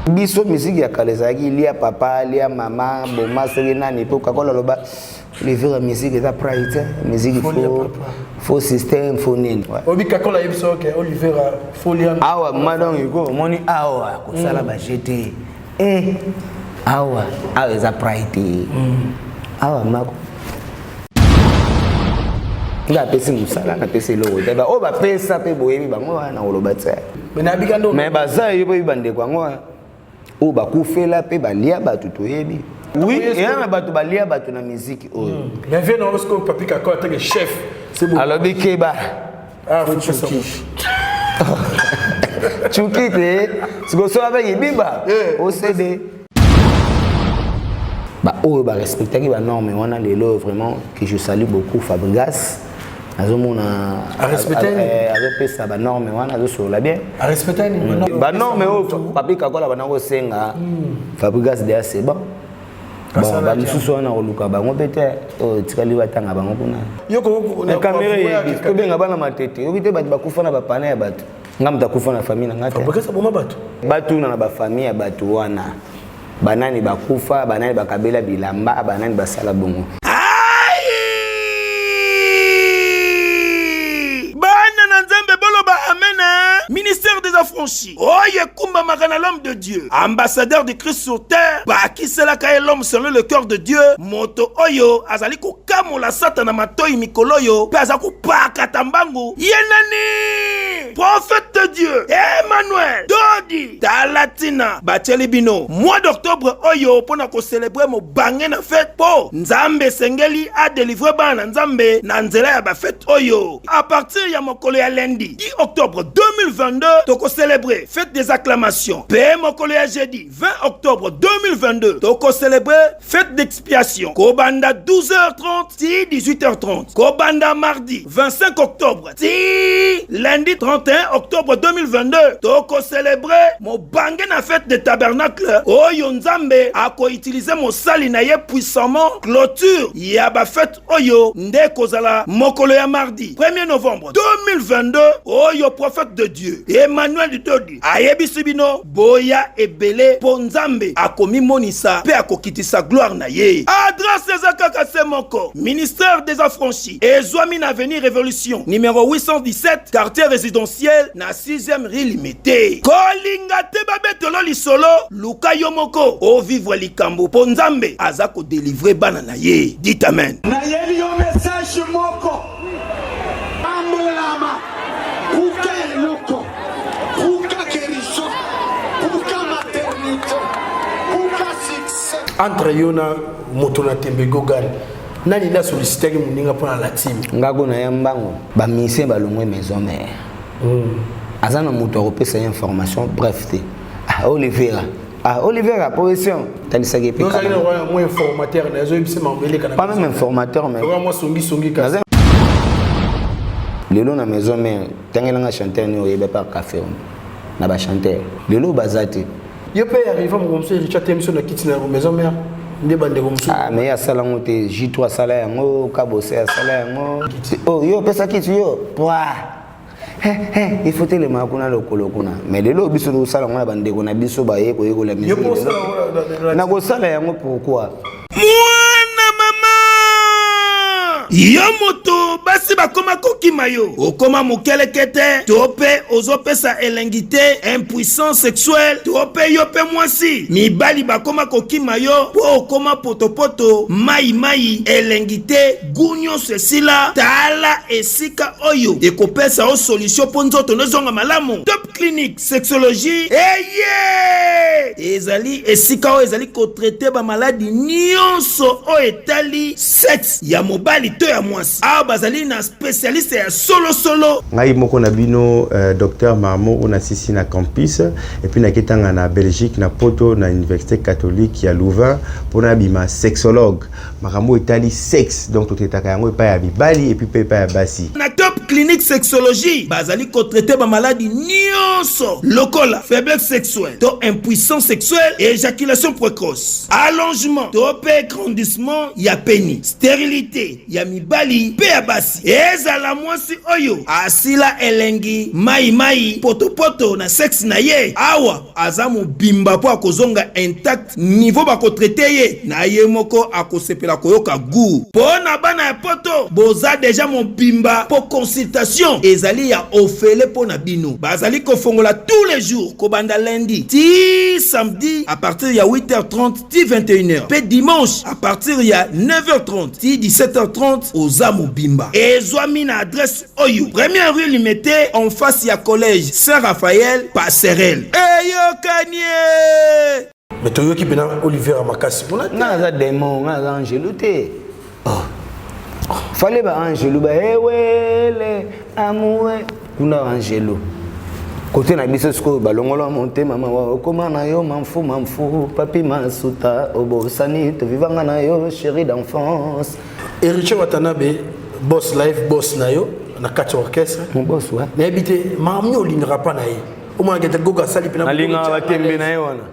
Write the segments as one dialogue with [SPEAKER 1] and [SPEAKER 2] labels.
[SPEAKER 1] Biso musique ya kalezaki lia papa lia mama boma soki nani po kakola loba les vrais musique est pride musique faux système faux nini
[SPEAKER 2] obi kakola yebso ke Olivera folia
[SPEAKER 1] awa madon yuko moni awa ko sala ba jeté awa eza pride awa mako nga pesi musala na pesi logo teba o ba pesa pe boyebi bango na oloba tsa mais baza yebo ibande kwango o ba kufela pe balia batu toyebi oui et na batu balia batu na musique o
[SPEAKER 2] mais vient dans ce que papi kakola tant que chef c'est bon
[SPEAKER 1] alors bikeba chukite siko so avec biba au CD ba o ba respecter ki ba norme wana lelo vraiment que je salue beaucoup Fabregas azomona
[SPEAKER 2] a respecter
[SPEAKER 1] ça ba norme wana zo sur la bien
[SPEAKER 2] a respecter ni
[SPEAKER 1] ba norme o papi kakola bana ko senga Fabregas de assez bon bon ba misusu wana oluka bango pete o tikali batanga bango kuna
[SPEAKER 2] yoko
[SPEAKER 1] na caméra yebi ko benga bana matete yobite batu bakufa na bapana ya batu ngamta kufa na famille na ngata
[SPEAKER 2] Fabregas boma batu
[SPEAKER 1] na ba famille ya batu wana banani bakufa banani bakabela bilamba banani basala bongo
[SPEAKER 3] Ministère des Affranchis. Oye Kumba Magana, l'homme de Dieu. Ambassadeur de Christ sur terre. Baki Selaka l'homme selon le cœur de Dieu. Moto Oyo. Azaliko Kamo la Satana Matoi Mikoloyo. Pezaku Pakatambangu. Yenani. Prophète de Dieu. Emmanuel. Dodi. Talatina. Batelibino. Mois d'octobre Oyo. Pona ko célébrer mo bangé na fête po. Nzambe Sengeli a délivré bana Nzambe. Nanzela ya ba fête Oyo. À partir ya mokolo ya lundi 10 octobre 2022, toko célébrer fête des acclamations. P mokolo ya jeudi 20 octobre 2022, toko célébrer fête d'expiation. Kobanda 12h30 ti 18h30. Kobanda mardi 25 octobre ti lundi 31 octobre 2022, toko célébrer mo bangé na fête de tabernacle. Oyo Nzambe ako utiliser mo sali na ye puissamment clôture ya ba fête oyo nde kozala mokolo ya mardi 1er novembre 2022. Oyo prophète de Dieu Emmanuel Dodi ayebi sibino boya ebele ponzambe akomi monisa pe akokitisa gloire na ye. Adresse ezakaka semoko ministère des affranchis ezwami na avenue Révolution numéro 817 quartier résidentiel na 6e rue Limité. Kolinga te babetelo lisolo luka yomoko o vivre likambo ponzambe azako délivrer bana na ye. Dites amen.
[SPEAKER 4] Na yeli yo message moko amolama kuka eloko kuka keriso kuka maternité kuka succès
[SPEAKER 2] entre yona motona tembe gogal nani na solliciter ki muninga pona la team
[SPEAKER 1] ngako na yambango ba mission balongwe maison mère azana moto opesa information bref te Olivera position talisaki pe
[SPEAKER 2] pas informateur na zo ibise mambele kana
[SPEAKER 1] pas même informateur mais
[SPEAKER 2] moi songi ka
[SPEAKER 1] lelo na maison mère tangelanga chanteur ni oyeba par café na ba chanteur lelo bazati
[SPEAKER 2] yo pe arrive mo komso Richard Temso na kiti na maison mère nde bande komso
[SPEAKER 1] mais ya sala ngote J3 sala yango kabose ya sala yango yo pesa kiti yo pwa il faut te le makuna lokolo kuna mais lelo biso do sala ngona bande ko na biso ba ye ko la musique na ko sala yango pourquoi
[SPEAKER 3] Yomoto basi bakoma kokima yo okoma mokelekete tope ozopesa elengite impuissance sexuelle tope yo pe mwasi mibali bakoma kokima yo po okoma potopoto mai elengite gunyo sesila tala esika oyo ekopesa o solution po nzoto nozonga malamu Top Clinique Sexologie ezali esika o ezali ko traiter ba maladie nyonso o etali sexe ya mobali to ya mwasi a bazali na spécialiste ya solo
[SPEAKER 5] ngai moko na bino docteur Marmo on assisi na campus et puis na ketanga na Belgique na Poto na université catholique ya Louvain pona bima sexologue makambo etali sexe donc totetaka yango epa ya bibali et puis epa ya basi
[SPEAKER 3] na Top clinique sexologie bazali ko traiter ba maladie nyonso lokola faiblesse sexuelle to impuissance sexuelle et éjaculation précoce, allongement to pe grandissement ya peni, stérilité ya mibali pe ya basi ezala mwasi oyo asila elengi mai poto na sexe na ye awa azamu bimba po akozonga intact niveau ba ko traiter ye na ye moko akosepela koyoka goût pona bana ya poto boza déjà mon bimba pour consultation ezali ya ofele pona bino bazali ko fongola tous les jours ko banda lundi ti samedi à partir ya 8h30 ti 21h pe dimanche à partir ya 9h30 ti 17h30 ozamu bimba ezwami na adresse oyo première rue Limité en face ya collège Saint-Raphaël Passerelle eyo kanye
[SPEAKER 2] mais toi qui bena Olivier Makasi pour la
[SPEAKER 1] nga démon nga Angelo te fallait ba Angelo ba ewele amoué kuna Angelo côté na biso sko balongolo monte mama wa koma na yo mamfu papi masuta obosani to vivanga na yo chérie d'enfance
[SPEAKER 2] Héritier Watanabe boss live boss na yo na kati orchestre
[SPEAKER 1] mon boss wa
[SPEAKER 2] na habité mamu olingera pa na ye o mwa ngeta goga sali pina
[SPEAKER 1] alinga batembe na ye wana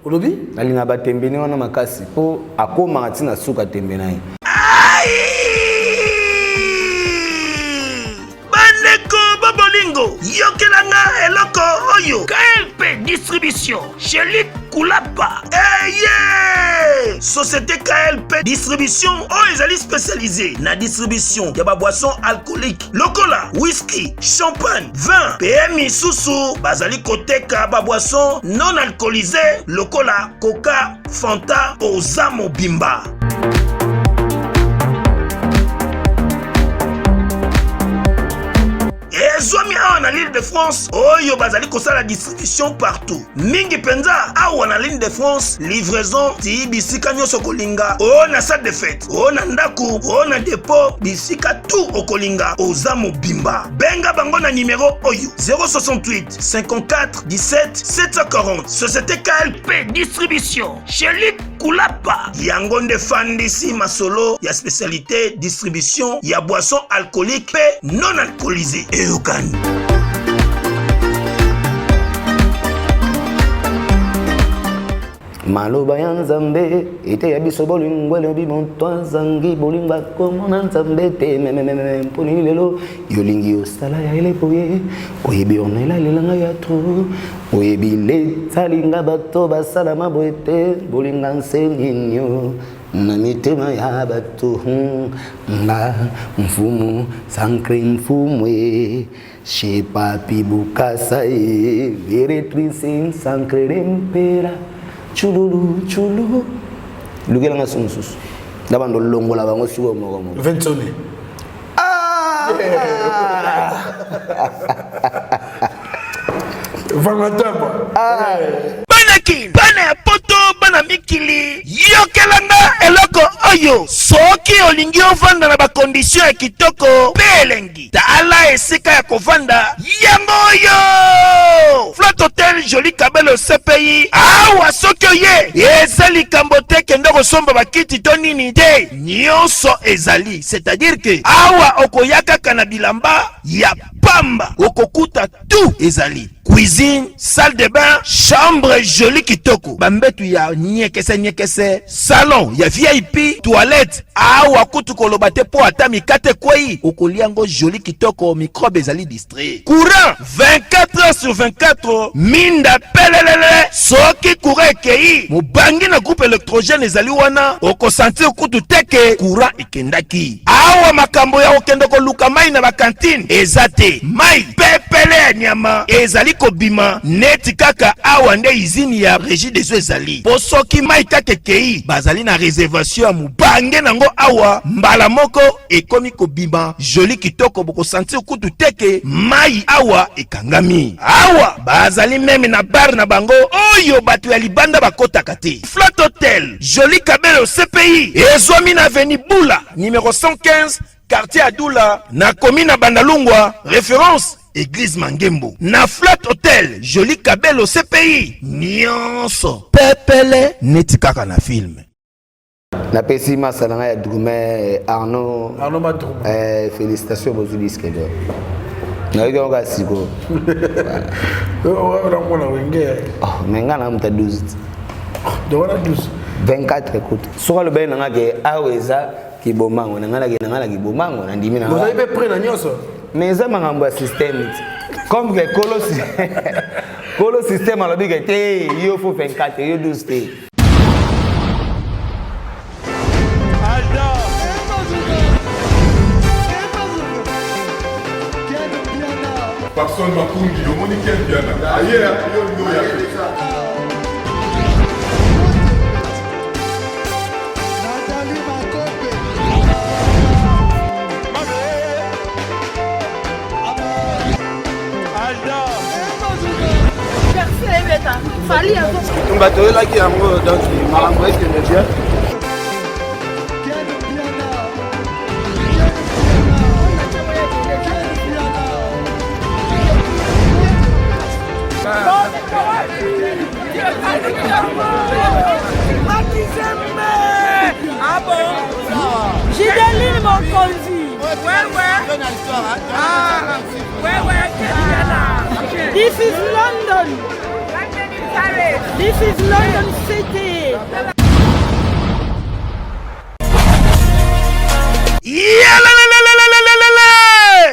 [SPEAKER 2] olobi
[SPEAKER 1] alinga batembe ni wana makasi po akoma tina suka tembe na ye
[SPEAKER 3] yokelanga eloko oyo KLP distribution chez Luc Kulapa société KLP distribution oyo ezali spécialisée na distribution ya ba boisson alcoolique lokola whisky champagne vin PM susu bazali koteka ba boisson non alcoolisée lokola coca fanta ozamo bimba ezwami awa na l'île de France oyo bazali kosala distribution partout mingi penza awa na l'île de France livraison ti bisika nyonso kolinga o na salle de fête o na ndaku o na dépôt bisika tout okolinga oza mobimba benga bango na numéro oyo 068 54 17 740 société KLP distribution chez Luc Kulapa yango nde fandisi masolo ya spécialité distribution ya boisson alcoolique pe non alcoolisée Eukani.
[SPEAKER 1] Maloba ya Nzambe ete ya biso bolingo lobi monto zangi bolinga komona Nzambe te mponi lelo yolingi osala ya elepoye oyebi onela lelanga ya tro oyebi letalinga bato basala maboete bolinga nseninyo na mitema ya bato nga mfumu sankre mfumwe chez papi bukasa véritrice sankre rempera chulu lugela nga sunsusu ndabando longola bango siwo moko
[SPEAKER 2] Ventone vangatamba
[SPEAKER 3] banaki bana ya poto bana mikili yokelanga eloko oyo soki olingi ovanda na bakondisio ya kitoko pe elengi tala esika ya kovanda yango oyo Flot Hotel Joli Kabelo CPI awa soki oye eza likambo te kende kosomba bakiti to nini te nyonso ezali c'est-à-dire que awa okoya kaka na bilamba ya pamba okokuta tout ezali cuisine, salle de bain, chambre jolie kitoko. Bambetu ya nyekese, salon ya VIP, toilette. Awa kutu kolobate po atami kate kwei. Okoliango jolie kitoko, microbe ezali distrait. Courant 24h/24. Minda pelelele. Soki courant kei. Mubangi na groupe électrogène ezali wana. Oko sentir kutu teke courant ikendaki. Awa makambo ya okendoko luka mai na bakantine. Ezate mai pepele nyama ezali kobima neti kaka awa nde izini ya régie des eaux ezali posoki mai kaka kei bazali na réservation ya mubange nango awa mbala moko ekomi kobima joli kitoko boko sentir kutu teke mai awa ekangami awa bazali meme na bar na bango oyo bato ya libanda bakotaka te Flot Hotel Joli Kabelo CPI ezwami na avenue Bula numéro 115 quartier Adoula na commune na Bandalungwa référence Église Mangembo na Flot Hotel Joli Kabelo CPI nyonso pepele neti kaka na film.
[SPEAKER 1] Na pesi masalanga ya Drumet Arnaud
[SPEAKER 2] Madroum.
[SPEAKER 1] Félicitations pour ce disque. Na hiyo nga siko. Mais nga na mta 12.
[SPEAKER 2] Donc on a 12.
[SPEAKER 1] 24 écoute. Soit le ben nga ke aweza kibomango na nga kibomango na ndimi na.
[SPEAKER 2] Vous avez pris na nyoso.
[SPEAKER 1] Mais ça m'a système. Comme que Colo système à la big était, il faut 24, il 12 té.
[SPEAKER 6] Personne m'a conduit, le monde est bien là. Ailleurs,
[SPEAKER 7] on va te relaxer un peu dans le malamoué qui est bien.
[SPEAKER 8] Ah bon? J'ai des lignes mon conduit. Ouais. Ah, ouais. This is London. This is London City.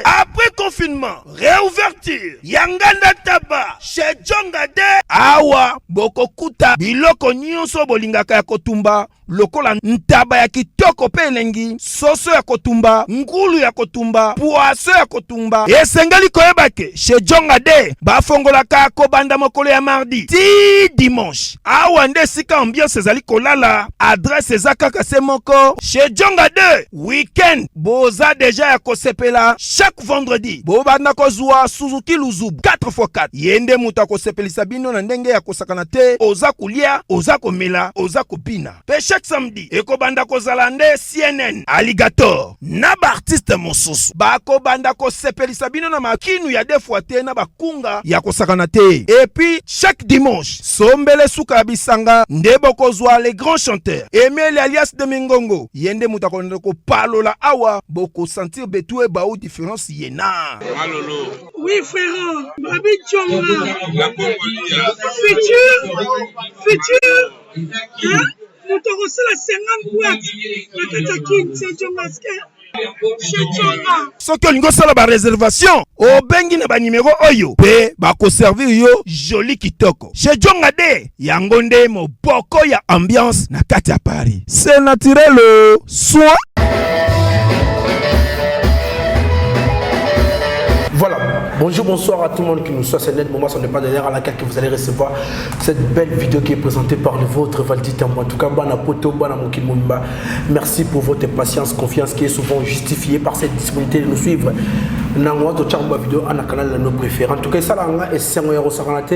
[SPEAKER 3] Après confinement, réouverture, Yanganda Taba, chez Djongade, Awa, Bokokuta, Biloko Nyonso Bolingaka ya Kotumba, lokola ntaba ya kitoko pe elengi, soso ya kotumba, ngulu ya kotumba, poaso ya kotumba. Esengali koyebake, chez Djongade, bafongolaka kobanda mokolo ya mardi, ti dimanche. Awa nde sika ambiance ezali kolala, adresse ezakaka se moko, chez Djongade, weekend, boza deja ya kosepela, chaque vendredi, bobanda kozwa Suzuki Luzubu 4x4. Yende muta kosepelisa bino na ndenge ya kosakana te, oza kulia, oza komela, oza kopina. Pe chaque samedi, ekobanda kozala nde CNN, Alligator, na ba artiste mosusu. Bako banda kosepelisa bino na makinu ya defwa te na bakunga ya kosakana te. Et puis, chaque dimanche, sombele suka bisanga, nde bokozwa les grands chanteurs. Emile alias de Mingongo, yende muta konde ko palola awa, boko sentir betue baou différence yena.
[SPEAKER 6] Malolo.
[SPEAKER 8] Oui, frère. Babi Djonga.
[SPEAKER 6] La Congolia.
[SPEAKER 8] Futur. Hein? Nous te reçons la 50 boîtes. La Katakin, c'est Djongaske.
[SPEAKER 3] Soki olingo sala ba réservation, obengi na ba numéro oyo pe ba ko servir yo joli kitoko. Chez Djongade, yango nde moboko ya ambiance na kati ya Paris. C'est naturel, soit.
[SPEAKER 2] Voilà, bonjour, bonsoir à tout le monde qui nous soit. C'est net moment, ce n'est pas derrière à laquelle vous allez recevoir cette belle vidéo qui est présentée par le vôtre Valdi Tambo. En tout cas, Bana Poto, Bana Moukil Moumba. Merci pour votre patience, confiance qui est souvent justifiée par cette disponibilité de nous suivre. Nango to chamba vidéo ana canal de nos préférés. En tout cas, ça là et c'est un saranate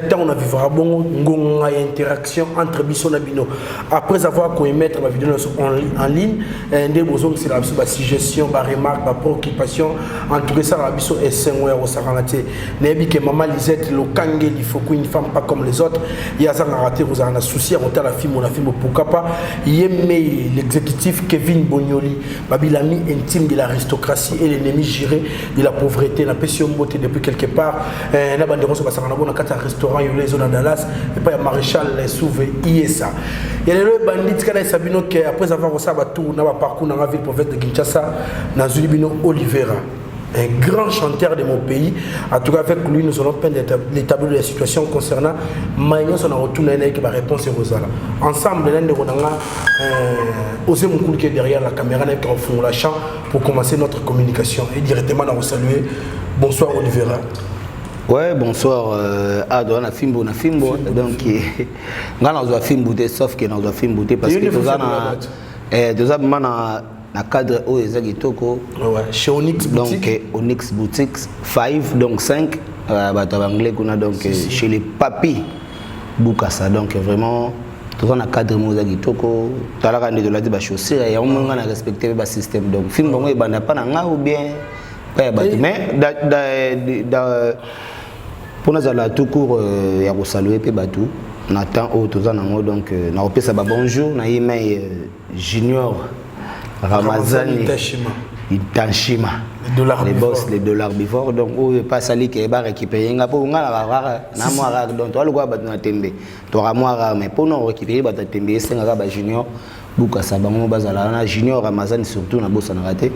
[SPEAKER 2] tant on a vivra bon ngonga interaction entre biso na bino. Après avoir qu'on mettre ma vidéo en ligne, des besoins c'est la suggestion, ba remarque, ba préoccupation. En tout cas, ça là biso et c'est un saranate. Nebi que maman Lisette le kangé, il faut qu'une femme pas comme les autres. Il y a ça à rater, vous avez un souci à monter la film pourquoi pas. Yémé l'exécutif Kevin Bonioli, l'ami intime de l'aristocratie et l'ennemi géré de la pauvreté, la passion beauté depuis quelque part. Na bandero so basanga na bona kata restaurant yo les zones de Dallas et pas ya maréchal les souvé ISA. Il y a le bandit kana Sabino qui après avoir reçu ba tour na ba parcours na la ville province de Kinshasa na Zulibino Oliveira. Un grand chanteur de mon pays. En tout cas, avec lui, nous allons peindre les tableaux de la situation concernant Maïno, son retour qui va répondre à Rosala. Ensemble, nous allons oser mon coup qui est derrière la caméra, nous allons la champ pour commencer notre communication. Et directement, nous allons saluer. Bonsoir, Oliveira.
[SPEAKER 1] Ouais, bonsoir. On a Fimbo, donc on a Fimbo, sauf que nous avons Fimbo parce que nous avons na cadre o ezaki toko
[SPEAKER 2] chez Onyx Boutique,
[SPEAKER 1] donc Onyx Boutique 5 donc 5 bato anglais kuna donc chez les papis Bukasa donc vraiment tout na cadre mo ezaki toko talaka nde dolati ba chaussure ya omonga na respecter ba système donc film bango ebanda pa na nga ou bien pas bato mais pour nous aller tout court ya ko saluer pe batu na temps au tous en donc na opesa ba bonjour na yemay Junior Ramazani Itashima les boss les dollars before donc on pas sali ke ba récupérer nga pour nga na moi donc to alwa ba na tembe to ra moi mais pour nous récupérer ba tembe senga ba Junior Buka Sabango bazala na Junior Ramazani surtout na boss na raté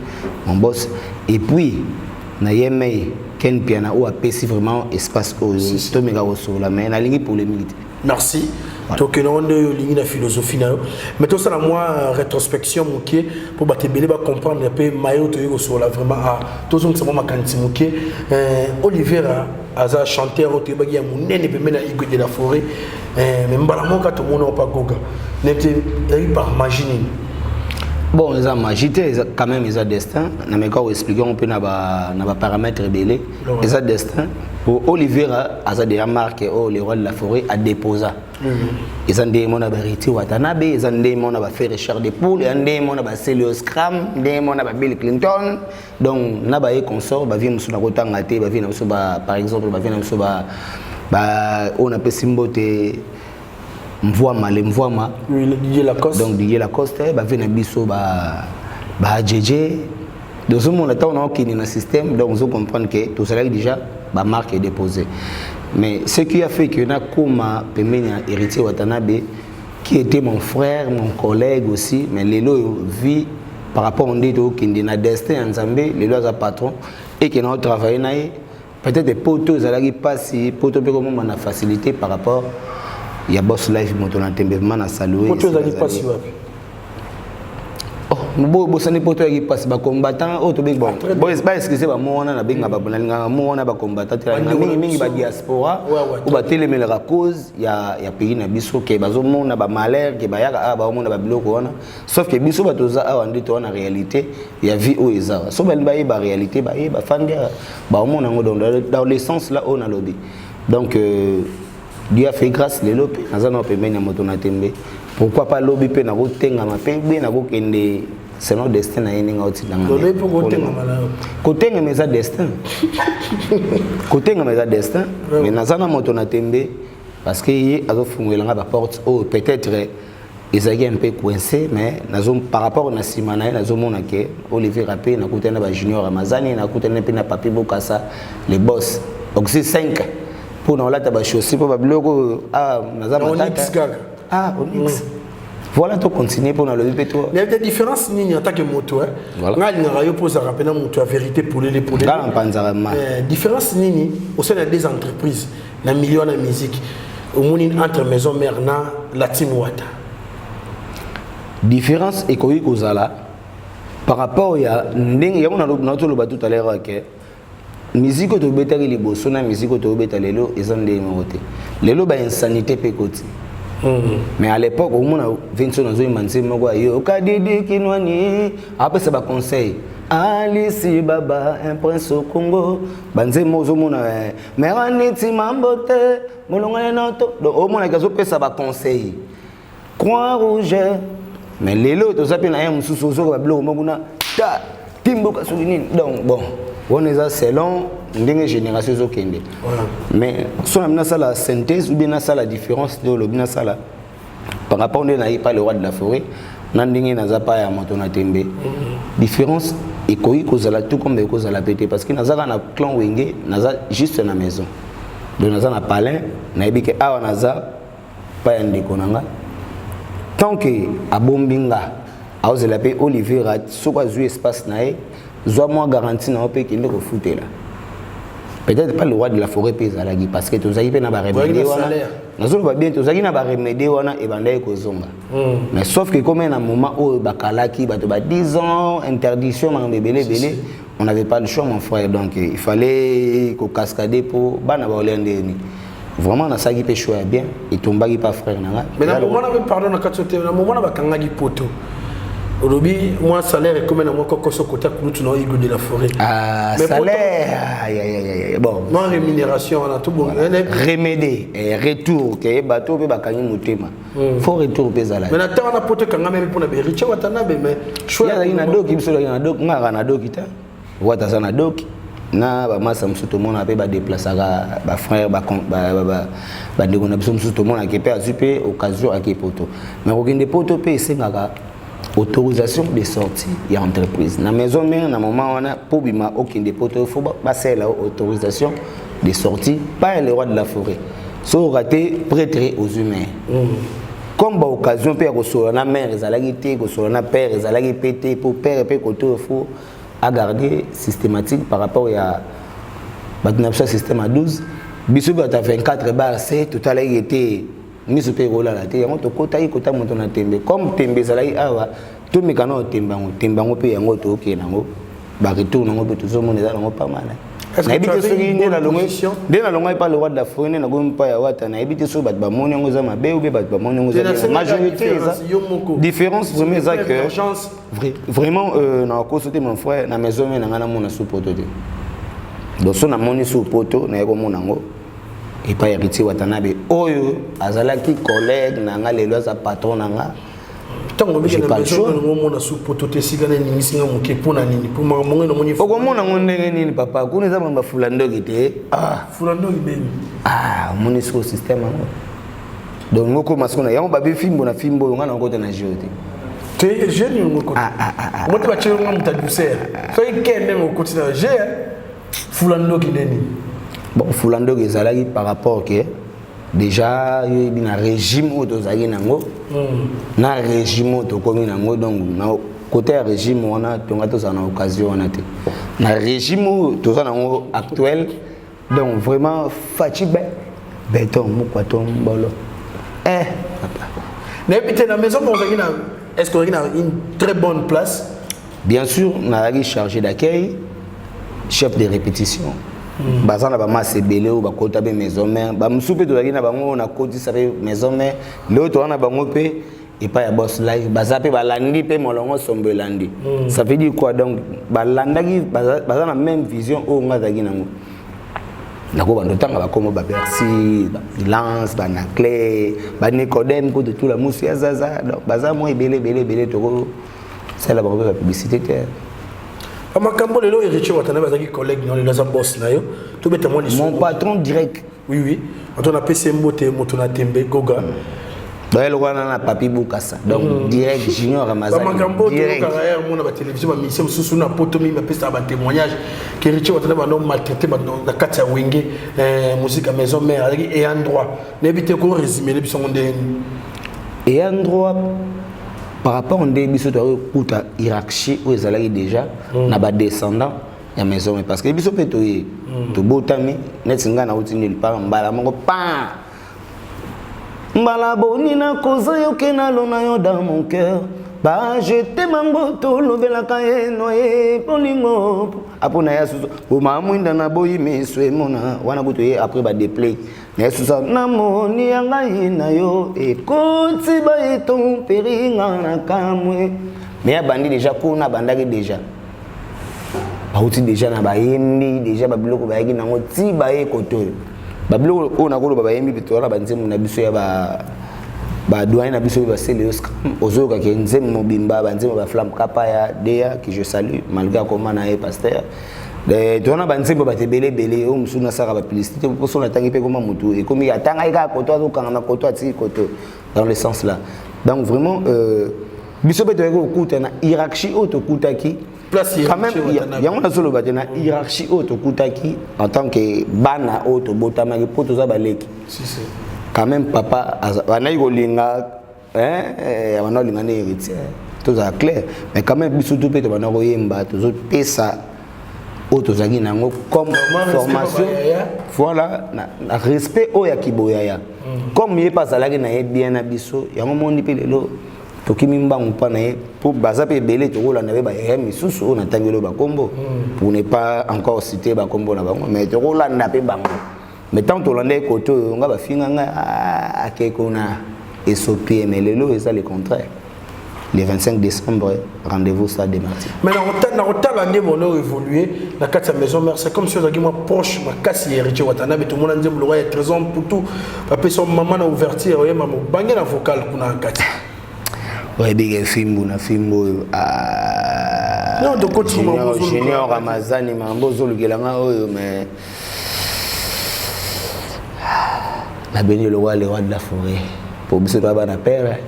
[SPEAKER 1] mon boss et puis na yemay Ken Piana ou apesi vraiment espace au Tomega sur la main na ligne pour les militaires.
[SPEAKER 2] Merci. Donc on a une philosophie mais tout ça la moi rétrospection moké pour battre belé ba comprendre un peu maillot to sur la vraiment à tout ça c'est moi kanti moké Olivier aza chanteur to ba ya munene pe mena Igwe de la Forêt mais mbala moka to mona pas goga n'était par magie.
[SPEAKER 1] Bon, les magité, quand même, ils ont destin. Nous avons expliqué un peu nos paramètres belés. Ils ont destin. Pour Olivier, ils ont déjà marqué le roi de la forêt à déposer. Ils ont des mona bariti Watanabe, ils ont des mona faire Richard de Poule, ils ont des mona Célio Scram, des mona Bill Clinton. Donc, nous avons consort, nous avons sur la route ngate, par exemple, nous avons on appelle Simbote. Mvoama le Mvoama
[SPEAKER 2] Didier Lacoste
[SPEAKER 1] donc Didier Lacoste ba vena biso ba JJ donc ce monde là on a qui dans système donc vous comprenez que tout cela déjà ba marque est déposée mais ce qui a fait que na kuma pemenya héritier Watanabe qui était mon frère mon collègue aussi mais lelo vit par rapport on dit qui na destin ensemble lelo a patron et qui n'a travaillé na peut-être des poteaux à la passer poteau peu comme on a facilité par rapport il y a boss life moto na tembe mana saluer
[SPEAKER 2] poteau za lipasi wapi
[SPEAKER 1] oh bo bosani poteau ya lipasi ba combattant auto big bon boys ba excusez ba mona na benga ba bonalinga mona ba combattant mingi ba diaspora ou ba telemelera cause ya pays na biso ke bazo mona ba malheur ke ba yaka ba mona ba biloko wana sauf que biso ba toza awa ndito na réalité ya vie o eza so ba ba réalité ba fandera ba mona ngo dans le sens là on a lobby donc Dieu a fait grâce les lobby nazana pembeni moto na tembe pourquoi pas lobby pe na ko tenga ma pembe na ko kende c'est notre destin na yeni ngauti na
[SPEAKER 2] lobby pour ko tenga mala
[SPEAKER 1] ko tenga mais ça destin ko tenga mais ça destin mais nazana moto na tembe parce que yi azo fungwela nga ba porte oh peut-être ezaki un peu coincé mais nazo par rapport na simana nazo mona ke Olivier Rapé na kutana ba Junior Ramazani na kutana pe na Papi Bokassa les boss donc c'est 5 pour nous là tu vas aussi pour bloquer
[SPEAKER 2] Onyx Gaga
[SPEAKER 1] Onyx voilà tu continuer pour nous le vivre toi
[SPEAKER 2] il y a des différences ni en tant que moto nga linga yo poser rappeler moto la vérité pour les différence ni au sein des entreprises na million de musique au monde entre maison mère na la team Wata
[SPEAKER 1] différence économique aux ala par rapport ya ndenge ya on a tout à l'heure que musique to beta li boso na musique to beta lelo ezande ngote lelo ba insanité pe koti mais à l'époque au monde Vincent nazo imanze moko yo kadidi kinwani après ça ba conseil Alice Baba un prince au Congo banze mozo mona mais aniti mambote molonga na to do au monde kazo pesa ba conseil Croix Rouge mais lelo to sape na yam susuzo ba blo moko na ta timbo ka souvenir donc bon on est selon une génération zokende mais si on a la synthèse ou bien ça la différence de l'obina ça là par rapport on n'est pas le roi de la forêt nandingi naza pas ya moto na tembe différence économique aux ala tout comme aux ala pété parce que naza na clan wenge naza juste na maison donc naza na palin na ebike awa naza pas ndeko nanga tant que abombinga aozela pe Olivier Rat soko zu espace nae Zoa moi garantie na opé qui le refouter là. Peut-être pas le roi de la forêt pezalagi parce que tozaki pe na ba remédier wana. Nazo ba bien tozaki na ba remédier wana e bandai ko zonga. Mais sauf que comme un moment où bakalaki ba to ba 10 ans interdiction ma belé on n'avait pas le choix mon frère donc il fallait ko cascader pour bana ba olende ni. Vraiment na saki pe choix bien et tombaki pas frère na.
[SPEAKER 2] Mais na moment na pardon na katsote na moment na bakangaki poto. Aujourd'hui, moi, salaire est comme un mois que ce côté de Igwe de la Forêt.
[SPEAKER 1] Ah, mais salaire,
[SPEAKER 2] bon. Moi, rémunération, on a tout bon.
[SPEAKER 1] Remédier, retour, que bateau peut bakani mutema. Faut retour pesala.
[SPEAKER 2] Mais maintenant, on a poté quand même pour la Richard Watanabe, mais
[SPEAKER 1] choix. Il y a un doc, il y a un doc, on a un doc, il y a un doc. na ba masa musu to mona pe ba déplacer ba frère ba ndeko na biso musu to mona ke pe azupe occasion ake poto mais okende poto pe sengaka autorisation de sortie ya entreprise na maison mère na moment wana po bima okende poto faut ba sela autorisation de sortie par le roi de la forêt so raté prêtre aux humains comme ba occasion pe ko so na mère ezalaki te ko so na père ezalaki pété pour père pe koto faut à garder systématique par rapport à notre système à 12 biso ba ta 24 bar c'est tout à l'heure était ni super rola la te yango to kota yi kota moto na tembe comme tembe zalai awa to mekano tembango pe yango to ke nango ba retour nango pe to zo mona nango pas mal na ebite so ni na longo de na longo pas le roi de la forêt na gompa pa ya wata na ebite so bat ba moni yango za mabe ou be bat ba moni yango za majorité ça différence vraiment ça que vraiment na ko sauter mon frère na maison mais na ngana mona sous poto de donc so na moni sous poto na yeko mona ngo et pas héritier watanabe oyo azalaki collègue na nga lelo za patron na nga
[SPEAKER 2] tango mbi na maison ngo mona sous poto te sigana ni misinga moke pona nini pour ma mongo na moni
[SPEAKER 1] oko mona ngondenge nini papa kuna za mamba fulando gite
[SPEAKER 2] fulando ibeni
[SPEAKER 1] moni sous système ngo donc ngoko masona yango babi fimbo na fimbo nga na ngota na jodi
[SPEAKER 2] te jeune ngoko moto ba chelo ngamuta douceur so ikende ngoko tina je fulando kineni
[SPEAKER 1] bon fulando ezalaki par rapport que déjà il y a un régime autozaki nango na régime autokomi nango donc na côté régime on a tonga to na occasion on a te na régime to za nango actuel donc vraiment fatigué béton mukwato mbolo papa
[SPEAKER 2] na epite na maison pour zaki na est-ce qu'on a une très bonne place
[SPEAKER 1] bien sûr na chargé d'accueil chef de répétition bazana ba masebele ou ba kota be maison mère ba musupe to na bango na koti sabe maison mère le to na bango pe et pas ya boss live bazape balandi pe molongo sombe landi ça veut dire quoi donc balandaki bazana même vision o ngazaki nango nako bando tanga ba komo ba Bercy ba Lance ba Naclé ba Nicodème ko de tout la musia zaza donc bazamo belé to c'est la publicité
[SPEAKER 2] Amakambo lelo héritier watanabe azaki collègue non les boss na yo to beta moi
[SPEAKER 1] mon patron direct
[SPEAKER 2] oui on a PC mbote moto na tembe goga
[SPEAKER 1] ba le wana na papi bukasa donc direct junior ramazani
[SPEAKER 2] Amakambo direct carrière mon na télévision ma mission susu na poto mi ma pesa ba témoignage que héritier watanabe non maltraité ba na kati ya wenge musique à maison mère et endroit n'ébite ko résumer les biso ndeni
[SPEAKER 1] et endroit par rapport au début de la hiérarchie où ils allaient déjà na ba descendant ya maison parce que biso peto yi to botami netinga na utini par mbala mongo pa mbala boni na koza yo kenalo na yo dans mon cœur ba jeter mango to lobela kae noye polingo apona ya suso o mamwinda na boyi meswe mona wana buto ye après ba déplay na suso na moni yanga ina yo ekoti ba eton peringa na kamwe mais abandi déjà kuna bandaki déjà bauti déjà na bayembi déjà babiloko bayaki nango ti baye koto babiloko o na kolo bayembi bitwala banzemu na biso ya ba douane na biso ba sele ozoka ke nzemu mobimba banzemu ba flamme kapa ya Dea que je salue malgré comment na e pasteur de tona banzemu ba tebele belé o musuna saka ba publicité pour son atangi pe comme mutu et comme ya tanga ika koto azokanga na koto ati koto dans le sens là donc vraiment biso beto ko kuta na hiérarchie auto kutaki
[SPEAKER 2] place
[SPEAKER 1] quand même il y a on a solo ba na hiérarchie auto kutaki en tant que bana auto botama ke poto za baleki
[SPEAKER 2] si
[SPEAKER 1] quand même papa anayi kolinga wana olinga ne héritier tout ça clair mais quand même biso tout peut bana koyemba tout pesa auto zaki nango comme formation voilà na respect o ya kiboyaya comme il pas salaki na bien na biso yango moni pe lelo tokimi mbangu pa na ye pour baza pe belé to rola na be ba misusu na tangelo ba kombo pour ne pas encore citer ba kombo na bango mais to rola na pe bango. Mais tant que l'on est côté, on va finir à Kekona et Sopi, mais le c'est le contraire. Le 25 décembre, rendez-vous ça démarre.
[SPEAKER 2] Mais dans le l'année, on a évolué. La carte de maison mère, c'est comme si on avait proche, ma casse héritier Watanabe, tout le monde a dit que le est raison pour tout. Après son maman a ouverture, oui, maman, bangé la vocale pour la carte.
[SPEAKER 1] Oui, big film, on a film.
[SPEAKER 2] Non, de coach
[SPEAKER 1] Junior Ramazani mambo zolukelanga oyo mais la béni le roi de la forêt pour biso to bana père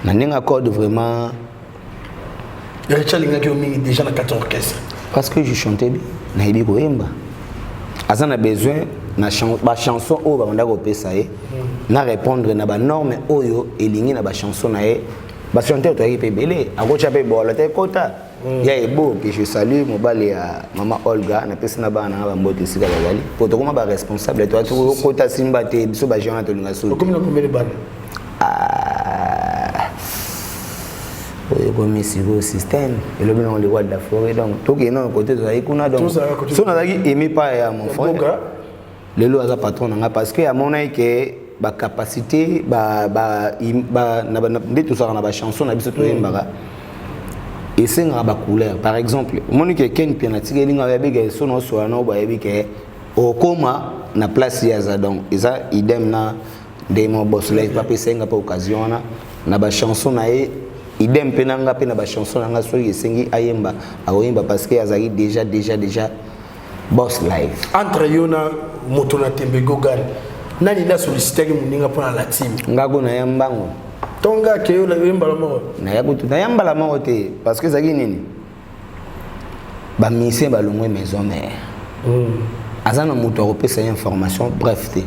[SPEAKER 1] na ninga code vraiment
[SPEAKER 2] Richard Linga qui a mis déjà dans 4 orchestres
[SPEAKER 1] parce que je chantais bien na ibi ko yemba azana besoin na chanson o ba ndako pesa ye na répondre na ba norme oyo elingi na ba chanson na ye ba chanter to pe belé akocha pe bola te kota ya ebo que je salue mobali ya mama Olga na pesa na bana ba mbote sika bazali pour to koma ba responsable to to kota simba te biso ba jona to linga so
[SPEAKER 2] combien de bana
[SPEAKER 1] comme le système et le on le voit de la forêt donc tout qui est non côté de la kuna donc so na zaki aimé pas ya mon frère le lo aza patron nga parce que à mon avis que ba capacité ba na tout ça na ba chanson na biso to yembaka et c'est nga ba couleur par exemple monique ken piana tigelinga ya bega so no so na ba yebi ke o koma na place ya za donc isa idem na de mon boss là pas penser nga pas occasion na ba chanson na e idem penanga pe na ba chanson nga so yesengi ayemba aoyemba parce que azali déjà boss live
[SPEAKER 2] entre yona moto na tembe gogal nani na solliciter muninga pour la team
[SPEAKER 1] ngago na yambango
[SPEAKER 2] tonga ke yo la yemba la mort
[SPEAKER 1] na yakutu na yamba la mort te parce que zaki nini ba mission ba longwe maison mère azana moto repesa information bref te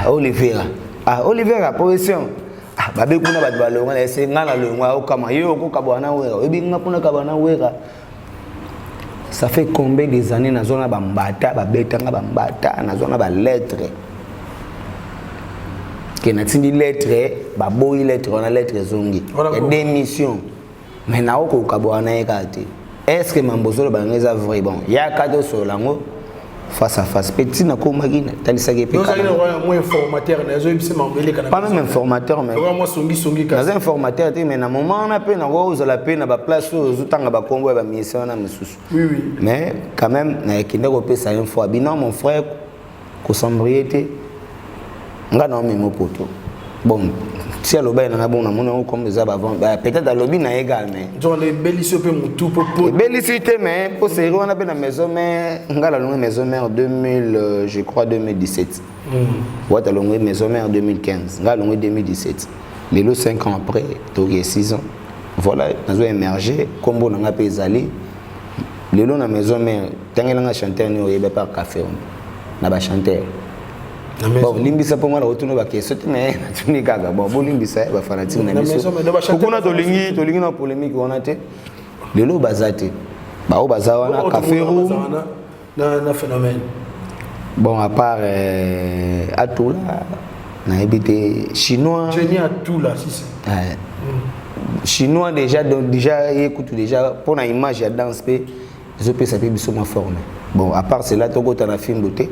[SPEAKER 1] Olivera position babe kuna batu balonga na ese ngana longwa okama yo ko kabwana wera ebi ngapuna kabwana wera ça fait combien des années na zona bambata babetanga bambata na zona ba lettre que na tindi lettre baboyi lettre on a lettre zongi et démission mais na oko kabwana ekati est-ce que mambozolo bangeza vrai bon ya kato solango face à face petit na ko magina talisaki pe
[SPEAKER 2] pas
[SPEAKER 1] même informateur mais dans informateur mais na moment on a pe na oza la pe na ba place ozutanga ba kongo ba mission na misusu
[SPEAKER 2] oui
[SPEAKER 1] mais quand même na ekinde ko pesa une fois binon mon frère ko sombriété nga na memo poto bon si à l'obé na bon na mon comme des avant peut-être à lobby na égal mais
[SPEAKER 2] genre les belliceux pe mutu popo
[SPEAKER 1] bellicité mais pour série on a pe na maison mais nga la longue maison mère 2000 je crois 2017 ouais ta longue maison mère 2015 nga longue 2017 les 5 ans après togué 6 ans voilà nous émergé combo na pe ezali les na maison mère tangela nga chanteur ni oyeba par café na ba chanteur bon limbisa pour moi la retourner ba question mais tuni gaga bon limbisa ba fanatique na biso kokona tolingi na polémique on a te lelo bazate ba o bazawana café room
[SPEAKER 2] na phénomène
[SPEAKER 1] bon à part Atula na ebité chinois
[SPEAKER 2] Jenny Atula si
[SPEAKER 1] chinois déjà écoute déjà pour na image ya danse pe je peux saper biso ma forme bon à part cela to kota na film beauté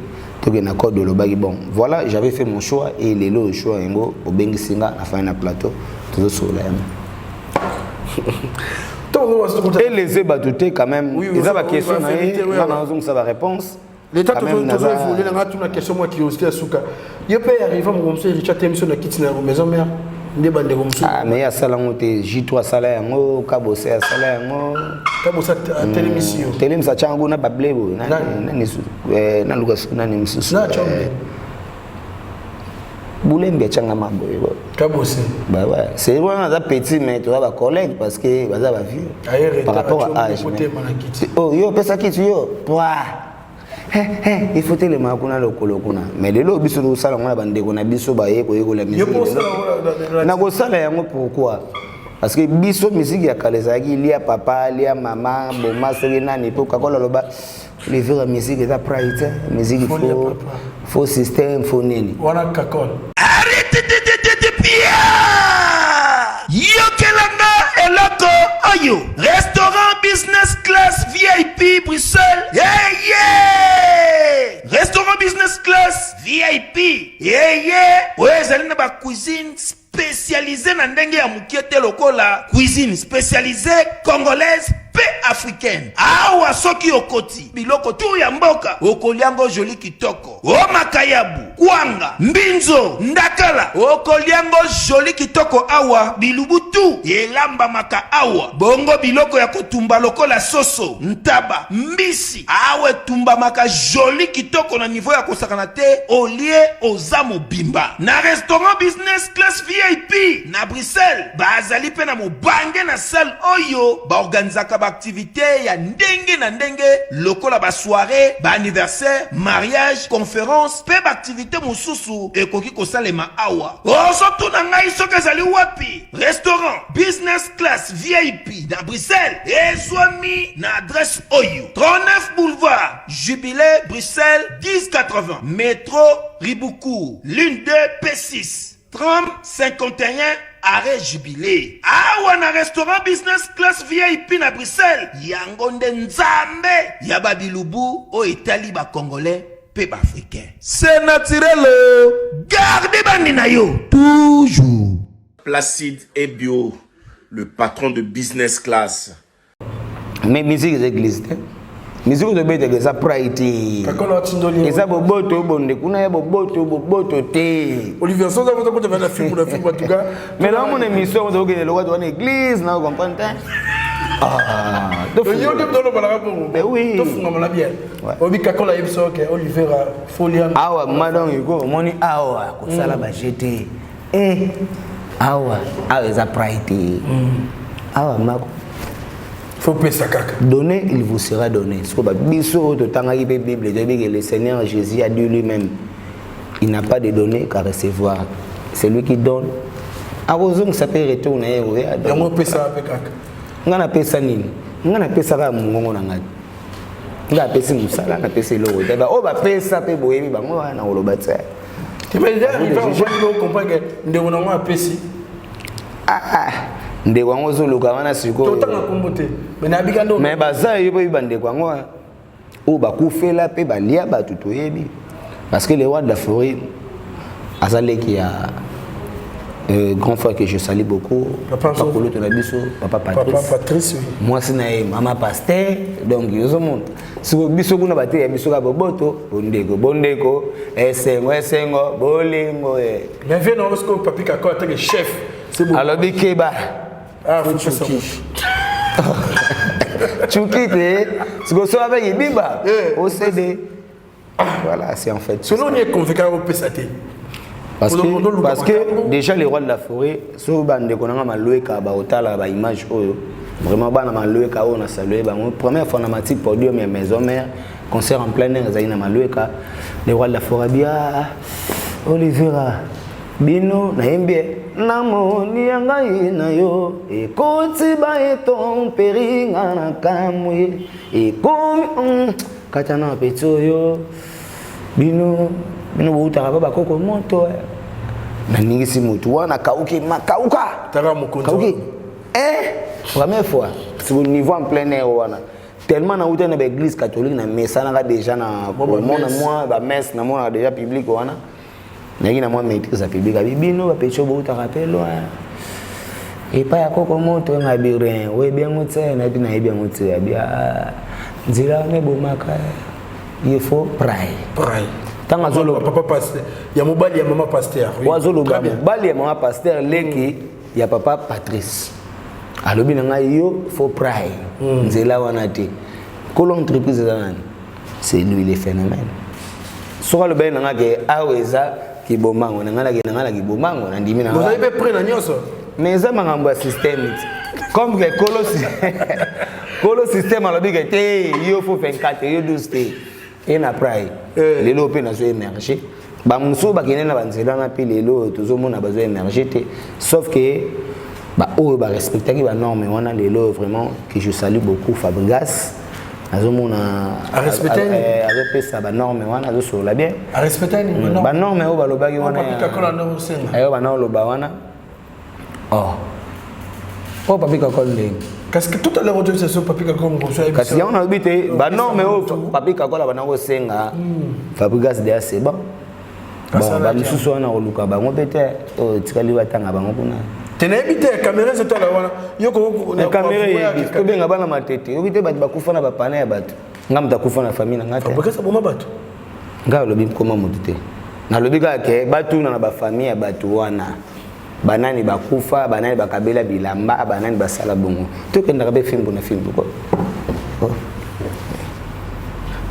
[SPEAKER 1] na code de l'obagi bon voilà j'avais fait mon choix et les lots choix ngo au bengisinga na fin na plateau tout sur là et les ébatotés quand même ils ont la question na ça va réponse
[SPEAKER 2] l'état tout voulait na tout la question moi qui aussi à souka yo peut arriver mon monsieur Richard Temson na kitna maison mère ndebande ko monsieur
[SPEAKER 1] ah mais ya sala ngote J3 sala yango kabose ya sala yango
[SPEAKER 2] kabosa télémission
[SPEAKER 1] télémission changu na bablebo na lukas na ni msusu
[SPEAKER 2] na chombe
[SPEAKER 1] bulembe changa mambo yo
[SPEAKER 2] kabose
[SPEAKER 1] bah ouais c'est vraiment ça petit mais tu vas ba collègue parce que baza ba vieux par rapport à âge oh yo pesa kitu yo toi il faut tellement makuna lokolo kuna mais lelo biso do sala ngona bandeko na biso ba yeko la musique na ko sala yango pourquoi parce que biso musique ya kalezaki lia papa lia maman boma seri nani pour kakola loba les vrais musique est pride musique faut système faut nini
[SPEAKER 2] wana kakol
[SPEAKER 3] arrête de pia yokelanga eloko oyo restaurant business class VIP Bruxelles restaurant business class VIP ezali na ba cuisine spécialisée na ndenge ya mukiete lokola cuisine spécialisée congolaise pe africaine. Awa soki okoti biloko tu ya mboka okoliango joli kitoko. O makayabu, kwanga, mbinzo, ndakala okoliango joli kitoko awa bilubutu elamba maka awa. Bongo biloko ya kotumba lokola soso, ntaba, mbisi awe tumba maka joli kitoko na niveau ya kosakana te olie ozamo bimba. Na restaurant business class VIP na Bruxelles bazali pe na mobange na salle oyo ba organizaka ba activité ya ndenge na ndenge lokola ba soirée, ba anniversaire, mariage, conférence pe ba activité mosusu ekoki kosalema awa. Ozo tuna ngai soki ezali wapi? Restaurant business class VIP na Bruxelles ezwami na adresse oyo 39 boulevard Jubilé Bruxelles 1080 métro Riboukou l'une 2 P6 30 51 arrêt Jubilé. Awa na restaurant business class VIP na Bruxelles yango nde nzambe ya babilubu o Italie ba congolais pe ba africain. C'est naturel. Gardez bandi na yo toujours.
[SPEAKER 6] Placide et Bio, le patron de business class.
[SPEAKER 1] Mais musique d'église. Musique de bête que ça pride. Et ça boboto bonde kuna ya boboto te.
[SPEAKER 2] Olivier Sosa vous avez fait un film en tout cas.
[SPEAKER 1] Mais là mon émission on doit le droit de l'église, non comprendre. Ah,
[SPEAKER 2] yo dem dans le balarapo.
[SPEAKER 1] Ben oui.
[SPEAKER 2] To funga mala bien. Obi kakola yebso ke Olivier Folian.
[SPEAKER 1] Awa madame yuko moni awa ko sala ba jeter. Awa ça pride. Awa mako.
[SPEAKER 2] Faut payer ça caca.
[SPEAKER 1] Donnez, il vous sera donné. Ce que biso de tangaï Bible, le Seigneur Jésus a dit lui-même, il n'a pas de donner qu'à recevoir. C'est lui qui donne. Arrosons ça peut retourner.
[SPEAKER 2] On peut ça avec caca.
[SPEAKER 1] On a payé ça nini. On a payé ça à mon angad. On a payé ça musala, on a payé ça l'euro. On va payer ça pe boyebi bango na olobatsa.
[SPEAKER 2] Tu me dis il va comprendre que ndeko na ngwa pesi.
[SPEAKER 1] Ndeko wango zoluka wana siko.
[SPEAKER 2] Totanga kombote. Mais na bigando.
[SPEAKER 1] Mais baza yo boyebi ndeko wango. O bakufela pe balia batu toyebi. Parce que le roi de la forêt azaleki ya grand frère que je salue beaucoup, Papa
[SPEAKER 2] Patrice, oui.
[SPEAKER 1] Moi c'est maman pasteur, donc ils ont monté. Si vous biso kuna bate ya biso ka boboto, bondeko, esengo, bolingo.
[SPEAKER 2] Mais viens dans le papi kako attaque chef.
[SPEAKER 1] C'est bon. Alors bikeba.
[SPEAKER 2] Ah, faut ça.
[SPEAKER 1] Chukite, si vous savez avec Ibiba, au CD. Voilà, c'est en fait.
[SPEAKER 2] Selon les convaincus au PSAT.
[SPEAKER 1] Parce que déjà les rois de la forêt, si vous avez des images, vraiment, on a salué. La première fois, on a dit pour Dieu, mes maisons mères, concert en plein air, les rois de la forêt, Olivera, Bino, Naimbe, Namo, Niangai, Nayo, et Kotiba et ton péring, Anakamwe, et comme Katana Petoyo, Bino. Bino buta ba koko moto na ningisi mutu wana kauki makauka
[SPEAKER 2] tara mukonzo
[SPEAKER 1] kauki première fois c'est au niveau en plein air wana tellement na uta na l'église catholique na messa na déjà na moi ba messe na moi déjà public wana nagi na moi maîtrise à public bino ba pecho buta rappelo et pas ya koko moto na birin we bien mutse na bi na bien mutse bia nzira ne bomaka il faut pray tanga zolo
[SPEAKER 2] papa pasteur ya mobali ya mama pasteur
[SPEAKER 1] wazolo mobali ya mama pasteur leki ya papa Patrice alobi na ngai yo faut pray nzela wana te kolo entreprise zanani c'est lui le phénomène soka le ben nga ke aweza ki bomango na ngala ki bomango na ndimi na
[SPEAKER 2] vous avez pris na nyoso
[SPEAKER 1] mais ça mangambo système comme que kolo système alobi ke te yo faut 24 yo 12 te et après lelo pe na zo émerger ba muso ba kenena banzela na pe lelo tozomona bazo émerger sauf que ba o ba respecter ki ba norme wana lelo vraiment que je salue beaucoup Fabregas azomona
[SPEAKER 2] a respecter
[SPEAKER 1] avec ça ba norme wana zo so la bien
[SPEAKER 2] a respecter ni
[SPEAKER 1] ba norme o ba lobaki wana ayo ba na loba wana oh papi ka kolling.
[SPEAKER 2] Qu'est-ce que tout à l'heure on dit c'est papi comme ça
[SPEAKER 1] parce qu'il y a on a habité bah non mais papi kakola bana ko senga Fabregas de assez bon bah mususu wana ko luka bango peut-être tikali watanga bango kuna
[SPEAKER 2] Tu n'as évité la caméra, c'est toi là.
[SPEAKER 1] La caméra est tout bien à ma tête. Tu évite de couper na bapane à battre. Ngam ta couper na famille na ngata.
[SPEAKER 2] Pourquoi ça pour ma battre?
[SPEAKER 1] Nga lobi comment modité. Na lobi ka ke batu na ba famille à battu wana. Banani bakufa, banani bakabela bilamba, banani basala bongo. Tu que na be film pour na film pourquoi?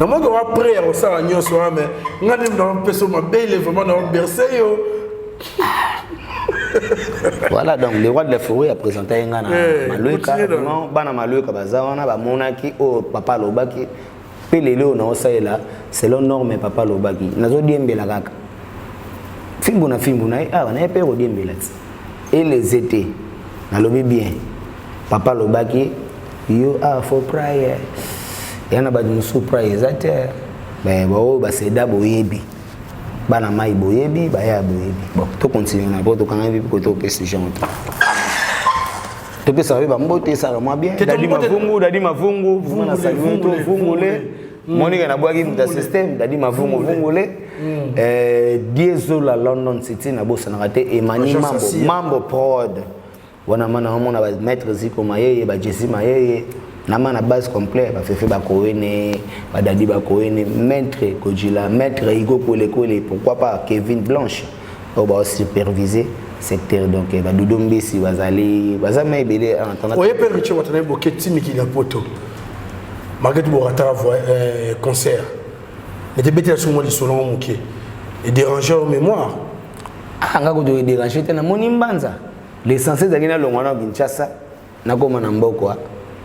[SPEAKER 2] Non moi que après on ça agnon soir mais ngani dans personne ma belle vraiment dans bercé yo.
[SPEAKER 1] Voilà donc le roi de la forêt a présenté un gars Maloika non bana Maloika bazawana ba monaki o papa lobaki pelelo na osaela selon norme papa lobaki nazo diembela kaka fimbo na ah na pe diembela et les étés na lobi bien papa lobaki you are for prayer yana ba musu prayer zate ba seda boyebi bana mai boyebi baya boyebi bon to continuer na poto quand même ko to pesi jonte to pesa ba mbote ça moi bien dadi mavungu vuma na saluer to vungule monika na bwaki muta system dadi mavungu vungule diesel la London City na bossa na raté emani mambo prod wana mana mona ba maître ziko mayeye ba Jesse mayeye na mana base complet ba fefe ba koene ba dadi ba koene maître Kojila maître Igo Kolekole pourquoi pas Kevin Blanche on va superviser secteur donc ba Dudombe si bazali bazama ebele en attendant
[SPEAKER 2] oye pe riche watana boketi mikili na poto market borata concert mais te beti la sur moi li solon moké et déranger en mémoire
[SPEAKER 1] ah nga ko de déranger tena moni mbanza l'essentiel zakina longwana Kinshasa na koma na mboko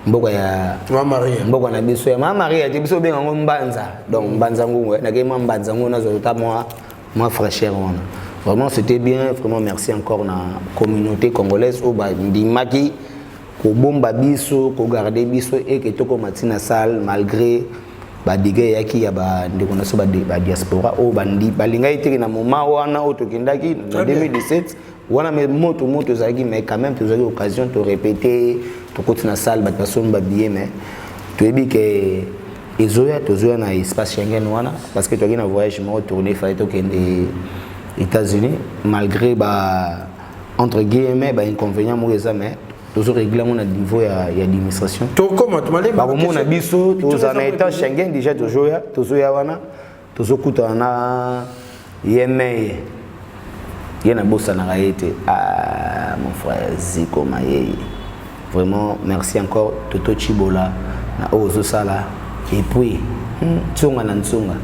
[SPEAKER 1] mboko ya
[SPEAKER 2] Mama Maria
[SPEAKER 1] mboko na biso ya Mama Maria te biso benga ngo mbanza donc mbanza ngungwe na ke mbanza ngona zo ta moi fraîcheur wana vraiment c'était bien vraiment merci encore na communauté congolaise au ba ndimaki ko bomba biso ko garder biso et que toko matina salle malgré ba digue yaki ya ba ndeko na so ba diaspora au bandi balinga itiki na moment wana otokindaki na 2017 wana mais moto zaki mais quand même tu as eu l'occasion de répéter to côté na salle ba personne ba billet mais tu es dit que ezoya tozoya na espace Schengen wana parce que tu as un voyage mo tourner fallait to kende États-Unis malgré ba entre guillemets ba inconvénient mo eza mais toujours régler mon niveau ya administration
[SPEAKER 2] to comment tu m'allais
[SPEAKER 1] ba mo na biso to za na état Schengen déjà tozoya wana tozokuta na yemeye yena bossa na raete ah mon frère Ziko Mayeye vraiment merci encore Toto Chibola na ozo sala et puis tsunga na tsunga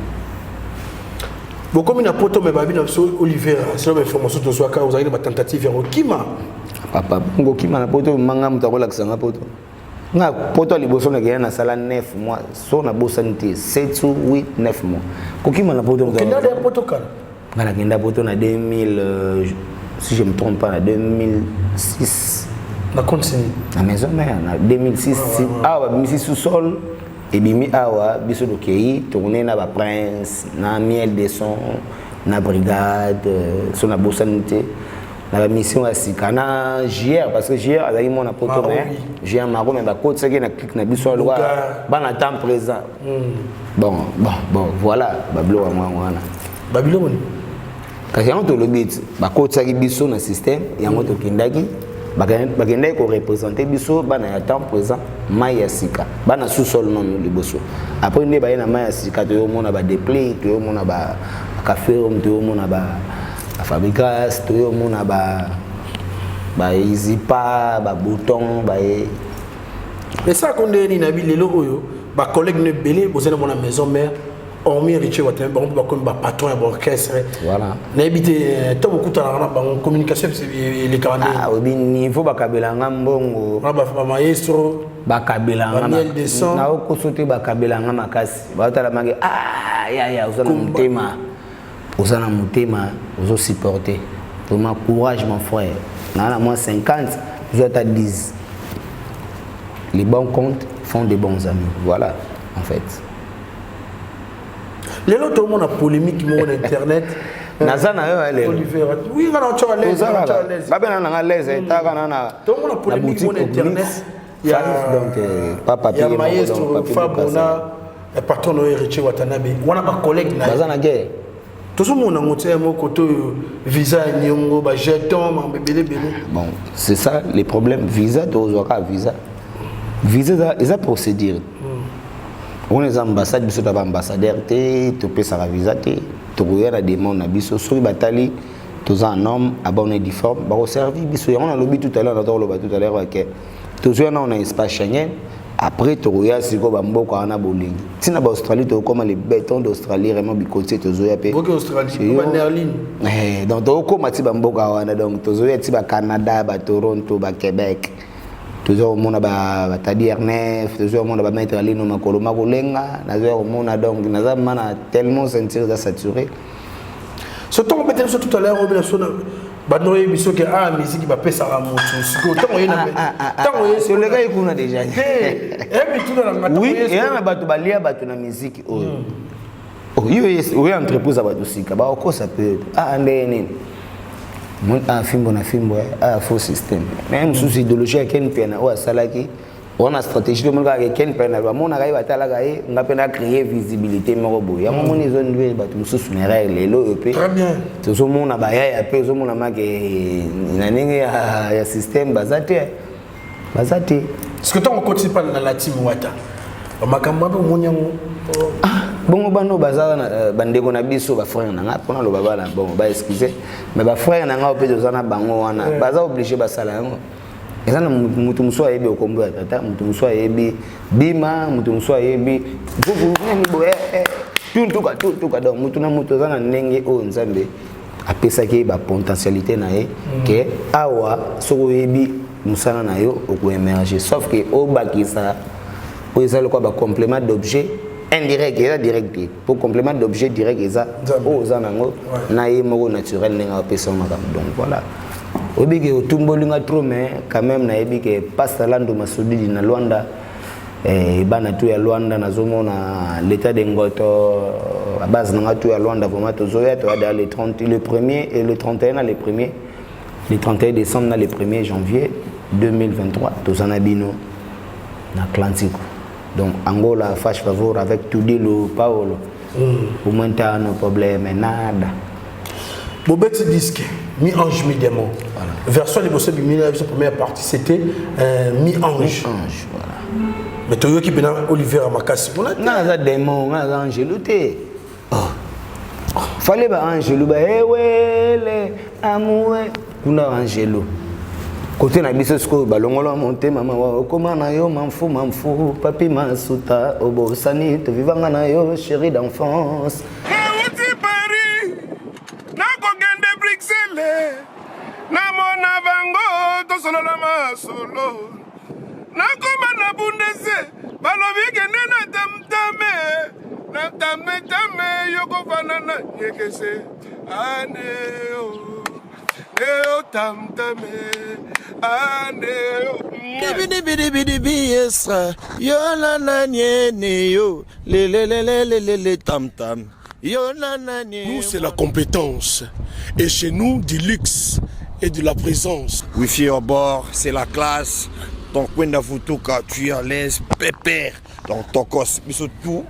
[SPEAKER 2] beaucoup na poto me babi na so Oliveira c'est une information to soka vous avez des tentatives vers Okima
[SPEAKER 1] papa ngokima na poto manga mutakola kisanga poto nga poto liboso na gena na sala 9 mois so na bossa nti 7 ou 8 9 mois kokima na poto
[SPEAKER 2] kenda de poto kana
[SPEAKER 1] ngana kenda poto na 2000 si je me trompe pas na 2006
[SPEAKER 2] na continue
[SPEAKER 1] na maison mère na 2006 awa bimisi sous-sol et bimi awa biso dokei tourner na ba prince na miel de son na brigade so na bosanité na ba mission à sikana JR parce que JR azali mona poto mais JR maro mais ba côté c'est que na clique na biso loi ba na temps présent bon voilà bablo wa mwana
[SPEAKER 2] babilo moni
[SPEAKER 1] kasi on to lobit ba côté ça biso na système yango to kindaki bakende ko représenter biso bana ya temps présent maya sika bana sous-sol non liboso après ne ba na maya sika to mona ba déplay to mona ba café to mona ba fabrikas to mona ba izipa ba bouton ba
[SPEAKER 2] et ça qu'on est na bilelo oyo ba collègue ne belé bozena mona maison mère hormis Richie Watem bon comme ba patron et orchestre
[SPEAKER 1] voilà
[SPEAKER 2] na habité to beaucoup na ba communication les canaux
[SPEAKER 1] ah au niveau ba kabela ngambongo
[SPEAKER 2] ba maestro
[SPEAKER 1] ba kabela ngama na ko sauter ba kabela ngama makasi ba tala mange ah ya uzana mutema uzo supporter vraiment courage mon frère na moi 50 je dois 10 les bons comptes font des bons amis voilà en fait.
[SPEAKER 2] Les autres ont une polémique sur internet.
[SPEAKER 1] Nazana
[SPEAKER 2] Oliveira. Oui, on a l'aise.
[SPEAKER 1] On l'aise.
[SPEAKER 2] Tout le monde a polémique sur internet. Il y a
[SPEAKER 1] papa
[SPEAKER 2] il y a maestro Fabona, patron de Richie Watanabe. On a un collègue.
[SPEAKER 1] Nazana guerre.
[SPEAKER 2] Tout ce monde a monté un côté visa nyongo ba jeton bébé.
[SPEAKER 1] Bon, c'est ça les problèmes visa tozwaka visa. Visa eza procédure. On est ambassade biso ta ambassadeur te to pesa visa te to koyera demande na biso soki batali toza un homme abonné difforme ba servir biso on a lobby tout à l'heure tout à l'heure que tozo na on a espace Schengen après toya siko ba mboko ana bolingi tina ba Australie to comme les bétons d'Australie vraiment bikoté tozo ya pe
[SPEAKER 2] OK Australie ba Nerlin
[SPEAKER 1] donc to ko mati ba mboko wana donc tozo ya ti ba Canada ba Toronto ba Québec toujours mona ba tadi R9 toujours mona ba mettre alino makolo makolenga nazo mona donc naza mana tellement sentir saturé
[SPEAKER 2] ce temps on peut tout à l'heure on a bah non biso que musique va pesa à moto siko tant on est
[SPEAKER 1] sur le gars il kuna déjà
[SPEAKER 2] mais tout dans la
[SPEAKER 1] oui et un bato balia bato na musique yo entreprise bato sika ba ko ça peut ndene mon fimbo na fimbo faux système même sous idéologie ken pena o salaki on a stratégie de mon gars ken pena ba mon arrive atala gaé on a pena créer visibilité morobo ya mon zone de bato sous na règle lo EP
[SPEAKER 2] très bien
[SPEAKER 1] tout mon na ba ya pe zo mon na ke na ningi ya système bazate
[SPEAKER 2] est-ce que toi on continue pas dans la team wata makamba ba monyango
[SPEAKER 1] bongo bano bazala na bandeko na biso ba frère na nga pona lo baba na bon ba excuser mais ba frère na nga opezo zana bango wana baza obligé basala yango ezana mutu muso ayebi okombo ya tata mutu muso ayebi bima mutu muso ayebi vous ni boye tout donc mutu na mutu zana ndenge o nzambe apesa ki ba potentialité na ye ke awa soko yebi musana na yo okoemerger sauf que o bakisa o ezalo ko ba complément d'objet indirect et direct pour complément d'objet direct et ça aux anango naïe moko naturel n'enga personne donc voilà obige otumbolinga trop mais quand même naïe que passe lando masudi na Luanda et bana tu ya Luanda nazomona l'état de ngoto à base na tu ya Luanda vraiment tozoya to dans le 30 le 1er et le 31 le 1er le 31 décembre le 1er janvier 2023 tozanabino na Atlantique. Donc Angola fâche favor avec Tudilo Paolo. Au moins t'as nos problèmes nada.
[SPEAKER 2] Bobeti disque mi ange mi démon. Voilà. Version les bossés bi la première partie c'était mi ange.
[SPEAKER 1] Voilà.
[SPEAKER 2] Mais toi qui bena Olivier Amakasi pour la.
[SPEAKER 1] Na za démon, na za angelo té. Fallait ba angelo ba ewele amoué kuna angelo. Côté na biso sko balongolo monte mama wa koma na yo mamfu papi masuta obosani to vivanga na yo chérie d'enfance
[SPEAKER 7] Nauti Paris na ko gende Bruxelles na mona bango to solo la masolo na ko bana bundese balobi kende na tamtame yo ko fanana yekese ane Neo tamtame aneo
[SPEAKER 3] bidi esra yo la niene yo le tam yo la
[SPEAKER 7] Nous c'est la compétence et chez nous du luxe et de la présence.
[SPEAKER 3] Wifi au bord, c'est la classe. Ton coin d'Avutuka, tu es à l'aise, pépère. Donc ton cos, mais surtout,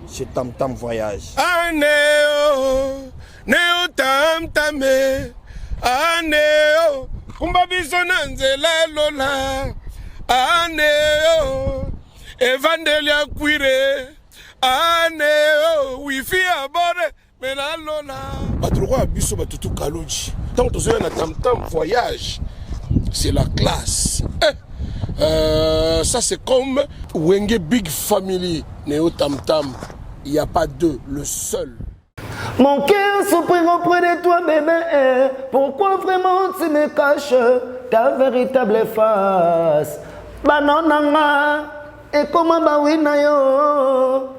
[SPEAKER 3] c'est tam voyage.
[SPEAKER 7] Aneo neo tamtame aneo kumba biso na nzela lola aneo evangelia kwire aneo wifi abore mena lola batuloko ya biso batutu kaloji tant tozoya na tam voyage c'est la classe ça c'est comme Wenge Big Family Neo Tam il n'y a pas deux, le seul.
[SPEAKER 1] Mon cœur s'opprime auprès de toi, bébé. Pourquoi vraiment tu me caches ta véritable face? Banananga, et comment bawina yo?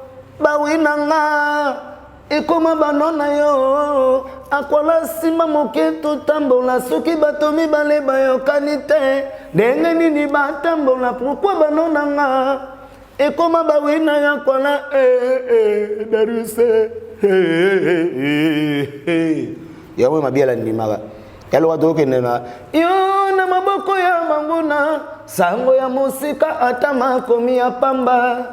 [SPEAKER 1] Bawinanga, et comment banana yo? Akwala sima moke to tambola, soki batomi bale bayo kanite. Denge nini batambola, pourquoi banananga? Et comment bawina ya kwala daruse. Yawe mabiala ndimaka yalo watu kenena yo na maboko ya manguna sango ya musika ata makomi ya pamba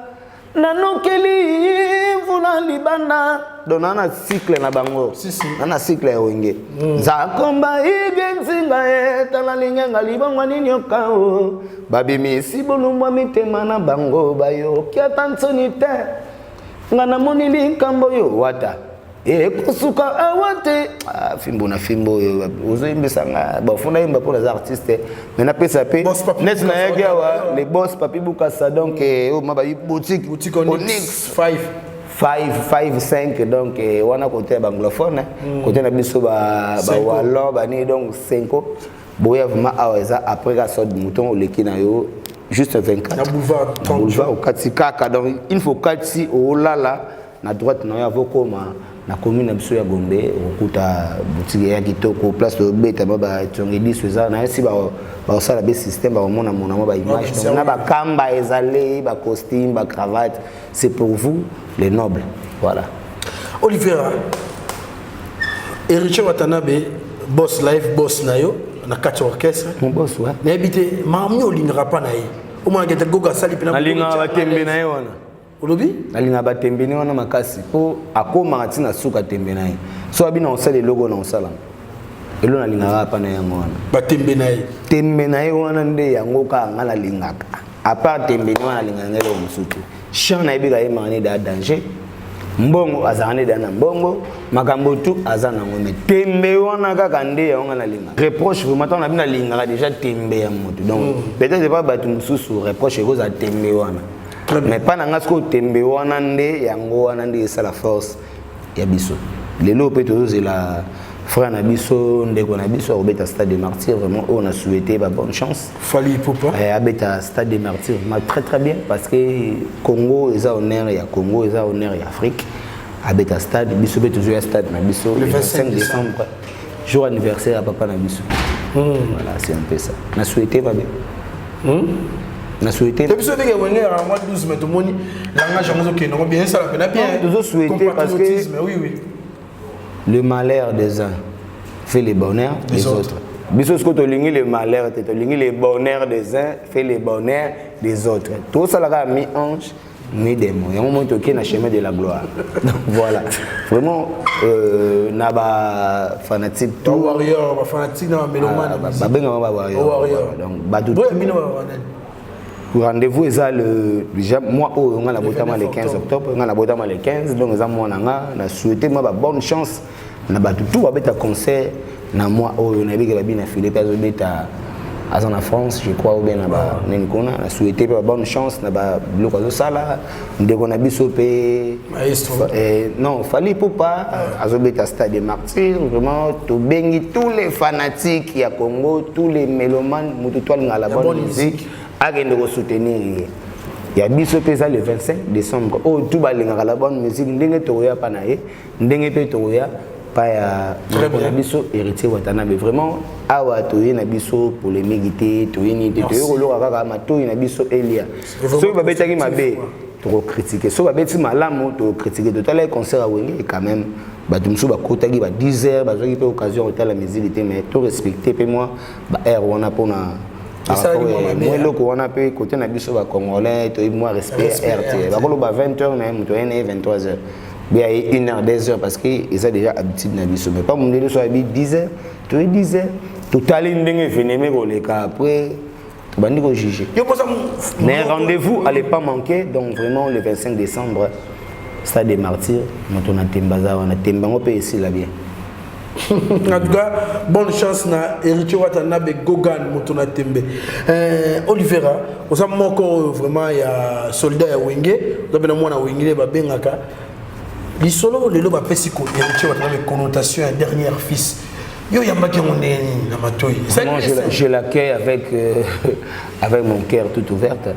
[SPEAKER 1] nanokeli vuna libanda dona na cycle na bango na cycle ya wenge zakomba igenzinga etala lingenga libongo nini okao babimisi bolumwa mitema na bango bayo kiata nsoni te ngana moni likambo yo wata kusuka awate fimbo na fimbo uzoimbisa nga bafuna imba pour les artistes mais na pesa pe net na yega wa les boss papi bukasa donc o maba boutique Onyx 5 donc wana côté anglophone côté na biso ba wallon ba ni donc 5 boya vraiment aweza après la sorte mouton au leki na yo juste 24
[SPEAKER 2] na boulevard
[SPEAKER 1] au katikaka donc il faut kati au lala na droite na yavoko na commune na biso ya Gombe okuta boutique ya kitoko place de beta ba tongedi soza na si ba sala be système ba mona ba image na ba kamba ezalé ba costume ba cravate c'est pour vous les nobles voilà.
[SPEAKER 2] Olivera Héritier Watanabe boss live boss nayo na quatre orchestre
[SPEAKER 1] mon boss ouais
[SPEAKER 2] na habité mamni olingera pa na ye au moins ngeta goga sali pena
[SPEAKER 1] alinga batembe na ye wana
[SPEAKER 2] olobi
[SPEAKER 1] alinga batembe ni wana makasi po akoma tina suka tembe na ye so abina osala logo na osala elo na linga pa na yango wana
[SPEAKER 2] batembe na ye
[SPEAKER 1] tembe na ye wana nde yango ka ngala lingaka à part tembe ni wana linga ngelo musutu chien na ebika ye mani da danger mbongo azane da na mbongo makambo tu azana ngome tembe wana kaka nde ya ngana linga reproche vraiment on a bina linga déjà tembe ya moto donc peut-être pas batu mususu reproche cause a tembe wana mais pas na ngasko tembe wana nde yango wana nde ça la force ya biso lelo peut oser la frère na biso ndeko na biso obeta stade des martyrs vraiment on a souhaité ba bonne chance
[SPEAKER 2] fali popa
[SPEAKER 1] abeta stade des martyrs très bien parce que Congo est honneur ya Congo est honneur ya Afrique abeta stade biso beto jouer stade na biso le 25 décembre jour anniversaire à papa na biso voilà c'est un peu ça na souhaité ba bien na souhaité
[SPEAKER 2] depuis ce que on est en mois 12 mais tout le monde langage on que non bien ça la peine bien
[SPEAKER 1] nous souhaité parce que
[SPEAKER 2] oui
[SPEAKER 1] le malheur des uns fait le bonheur des autres. Biso ce que tu lignes le malheur, tu lignes le bonheur des uns fait le bonheur des autres. Tout ça là mi ange, mi démon. Il y a un moment qui na chemin de la gloire. Donc voilà. Vraiment na ba fanatique
[SPEAKER 2] tout warrior, ba fanatique na mélomane.
[SPEAKER 1] Ba benga ba warrior. Donc ba tout. Rendez-vous est déjà moi on a la botama le 15 octobre, on a la botama le 15 donc ça moi na souhaité moi bonne chance na ba tout va beta concert na moi on a bien bien filé pas beta en France je crois ou bien na ba nenkona na souhaité bonne chance na ba bloco sala ndeko na biso pe
[SPEAKER 2] maestro
[SPEAKER 1] non fallait pas azobeta stade des martyrs vraiment to bengi tous les fanatiques ya Congo tous les mélomanes mututo na la bonne musique agende ko soutenir ya biso pesa le 25 décembre oh tout balinga la bonne musique ndenge toya panaye ndenge pe toya pa ya biso héritier Watanabe vraiment awa toye na biso polémique té toyini té toyo ko kaka matoyi na biso elia so ba betaki mabe to critiquer so ba beti malamu to critiquer to tala concert awenge quand même ba tumsu ba kotaki ba 10h ba zoki pe occasion de la musique té mais to respecter pe moi ba air wana pona moi loko wana pe côté na biso ba congolais to moi respect RT ba kolo ba 20h na muto ene 23h bien 1h 2h parce que ils ont déjà habitude na biso mais pas mon délire soit 10h to 10h total ndenge veneme ko leka après bandi ko juger mais rendez-vous allez pas manquer donc vraiment le 25 décembre stade des martyrs moto na tembaza wana tembango pe ici là bien.
[SPEAKER 2] En tout cas, bonne chance na Héritier Watanabe Gogan Motona Tembe. Olivera, on sait encore vraiment il y a soldat à Wenge, donc ben moi na Wenge ba bengaka. Li solo le lo ba pesiko Héritier Watanabe connotation un dernier fils. Yo yamba ki moneni na matoyi.
[SPEAKER 1] Je l'accueille avec avec mon cœur tout ouverte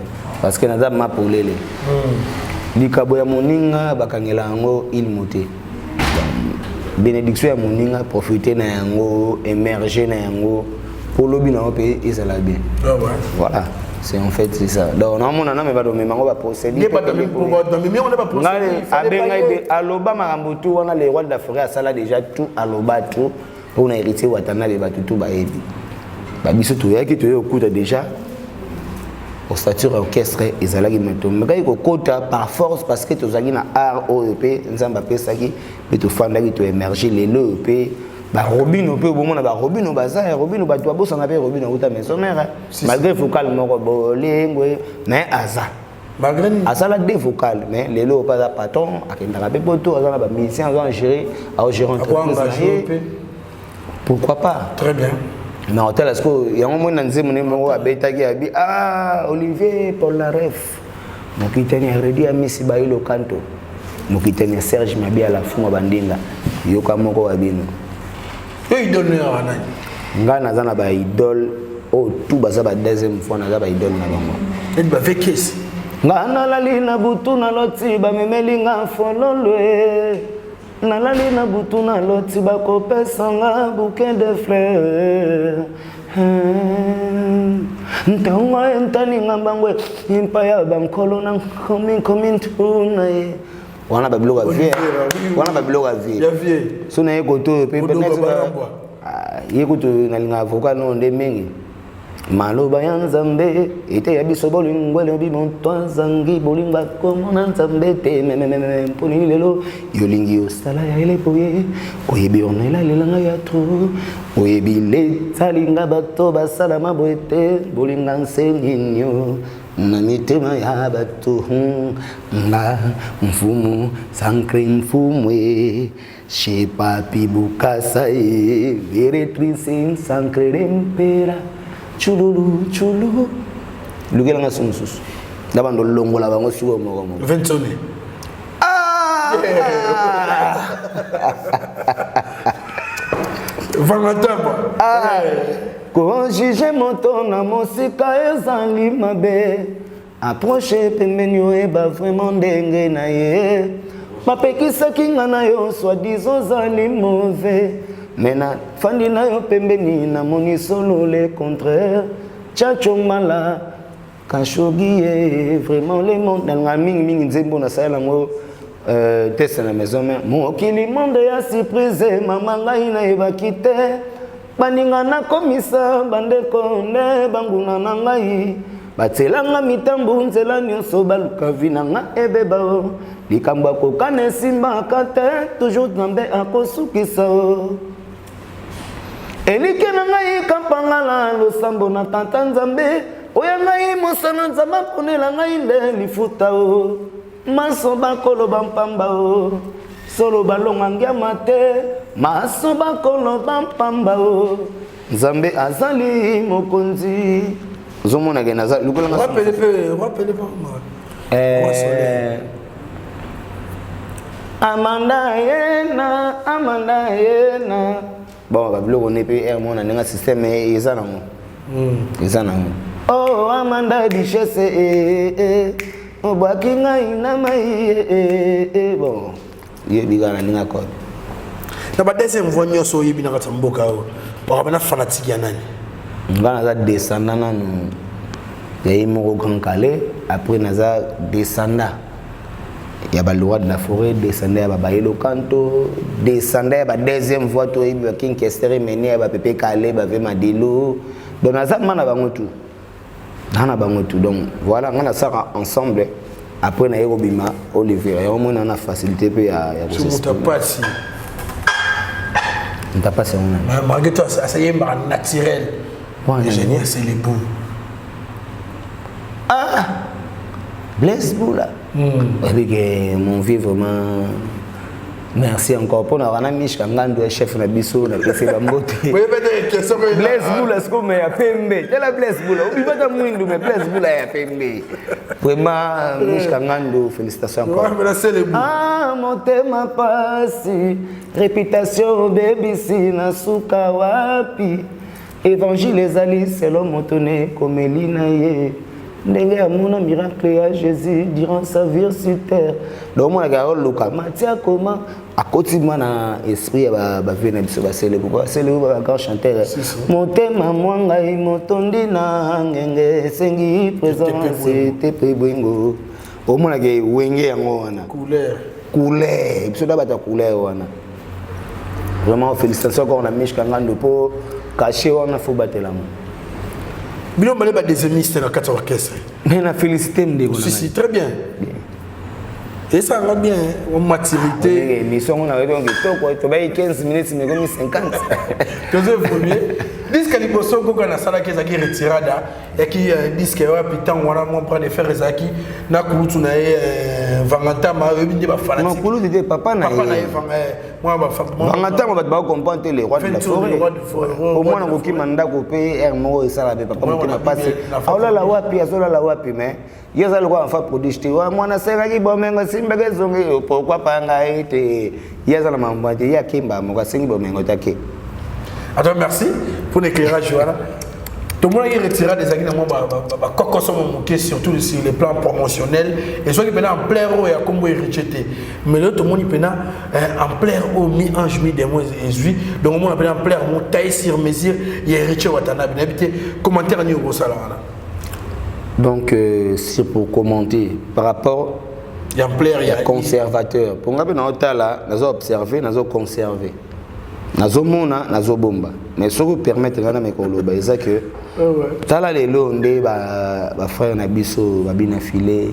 [SPEAKER 1] parce que nada ma polele. Likabo ya moninga bakangela ngo il moté. Bénédiction à moninga profiter na yango émerger na yango pour le bien pays et ça la bien voilà c'est en fait c'est ça donc on a na me ba do me mango ba procéder
[SPEAKER 2] pas mais on n'a pas procéder
[SPEAKER 1] abenga ide aloba makambo tout on a les rois d'Afrique à sala déjà tout aloba tout pour na héritier Watanabe ba tout ba ebi ba biso to yaki to yokuta déjà au stature orchestre ezalaki metombe kai kokota par force parce que tozaki na art OEP nzamba pesaki mais to fandaki to émerger les l'OEP ba Robino pe bomona ba Robino baza Robino ba toi bossa na pe Robino uta maison mère malgré vocal moko bolengwe mais aza
[SPEAKER 2] malgré
[SPEAKER 1] azala des vocales mais les lots pas patron akendaka pe poto azala ba musicien azala gérer au gérant pourquoi pas
[SPEAKER 2] très bien.
[SPEAKER 1] Mais hôtel est-ce que il y a un moment dans zémo numéro à betaki abi Olivier Paul Laref mokitani redi amisi ba ilo kanto mokitani Serge Mabia la fuma bandinga yoka moko wabino
[SPEAKER 2] yo idole na nani
[SPEAKER 1] nga nazana ba idole o tout baza ba deuxième fois naza ba idole na bango
[SPEAKER 2] et ba vekes
[SPEAKER 1] nga nalali na butu na loti ba memelinga fololwe nalali na butu na loti bakopesa nga bouquet de fleurs ntaunga ntani ngambangwe impaya bankolo na komin tuna ye wana babiloka vie wana babiloka vie
[SPEAKER 2] ya vie
[SPEAKER 1] so na ekoto pe yekuto nalinga voka no nde mingi maloba ya nzambe ete ya biso bolingwele bimonto zangi bolinga komona nzambe te memememe mponi lelo yolingi osala ya elepoye oyebi onela lelanga ya tro oyebi letalinga bato basala maboete bolinga nseninyo na mitema ya bato nga mfumu sankre mfumwe chez papi bukasa e veretrice sankre rempera chululu chulu lugela nga sumususu ndabando longola bango suko moko moko
[SPEAKER 2] Ventone vangatamba
[SPEAKER 1] ko jije moto na mosika ezali mabe approche pemenyo eba vraiment ndenge na ye mapekisaki nga na yo soi-disant zali mauvais Mena fandi na yo pembeni na moni solo le contraire chacho mala kashogi vraiment les monde dans mingi nzembo na sala ngo test na maison mais mo kili monde ya surprise mama ngai na ebakite baninga na komisa bande konde banguna na ngai batelanga mitambu nzela nyonso baluka vinanga ebeba likambo kokane simba kate toujours nambe akosukisa elike na ngai kampangala losambo na tanta nzambe oya ngai mosana nzambe ponela ngai nde lifuta o maso bakoloba mpamba o solo balonga ngiama te maso bakoloba mpamba o nzambe azali mokonzi zomona ke naza lukola nga
[SPEAKER 2] rappelez pas
[SPEAKER 1] Amanda yena bon babiloko ne pe mona ninga système eza nango oh Amanda bichesse obaki ngai na mai bon yebigana ninga ko
[SPEAKER 2] na ba deuxième voix nyoso yebina ka tamboka o ba na fanatique ya nani
[SPEAKER 1] ngana za descendant nanu yayi moko kankale après naza descendant ya ba loi de la forêt descendant ya ba bayelo kanto descendant ya ba deuxième voix to yibi king kestere meni ya ba pepe kale ba ve madelo donc naza mana bango tout nana bango tout donc voilà ngana saka ensemble après na yego bima Olivier ya mona na facilité pe ya
[SPEAKER 2] mutapasi
[SPEAKER 1] mutapasi on
[SPEAKER 2] a malgré toi ça y est naturel ingénieur c'est les bouts
[SPEAKER 1] Blaise Boula avec mon vie vraiment merci encore pour na mishka ngando chef na biso na pese ba mbote Blaise Boula ce comme ya pembe tela Blaise Boula ubibata mwindu mais Blaise Boula ya pembe vraiment mishka ngando félicitations encore motema pasi réputation baby sina suka wapi évangile ezali selon motone komelina ye ndenge amona miracle ya Jésus durant sa vie sur terre donc moi ga luka matia comment akoti mana esprit ya ba vena biso ba sele pourquoi c'est le grand chanteur motema mwanga motondi na ngenge sengi présence te pebwengo au mona ke wenge yango wana couleur biso da bata couleur wana vraiment félicitations encore na mishka ngando po caché wana faut battre la main
[SPEAKER 2] Bilan balé des émissions dans le cadre orchestre.
[SPEAKER 1] Mais na félicité Ndeko.
[SPEAKER 2] Si, très bien. Et ça va bien, en maturité.
[SPEAKER 1] L'émission, on avait donc 15 minutes, mais comme 50.
[SPEAKER 2] Tu as évolué. Disque les personnes qui ont sala qui est retirada et qui disent que putain on va prendre faire ezaki na kulutu na vangata ma bindi ba fanatique.
[SPEAKER 1] Non kulutu de papa na
[SPEAKER 2] moi ba
[SPEAKER 1] vangata on va comprendre les rois de la forêt. Au moins on qui manda ko pe hermo et sala be papa qui n'a pas aula la wapi azola la wapi mais yeza le quoi en fait produire wa mwana senga ki bomengo simbeke zonge pourquoi pas ngaite yeza la mambo ya kimba mo ka sengi bomengo take.
[SPEAKER 2] Alors merci pour l'éclairage. Voilà. Tout le monde est retiré des aguilles surtout sur les plans promotionnels. Et soit qu'il y a un plein haut et à combo rejeté. Mais là, tout le monde est en plein haut, mi-ange, mi-démon et zui. Donc, on appelle en plein haut, taille sur mesure, il y a Richard Watana. Commentaire à niveau salon. Donc,
[SPEAKER 1] c'est pour commenter par rapport
[SPEAKER 2] à
[SPEAKER 1] conservateur. Pour nous, nous avons observé, nous avons conservé. Nazomona nazobomba mais ce qui permet de me koloba c'est que tala lelo ndé ba frère na biso ba bina filé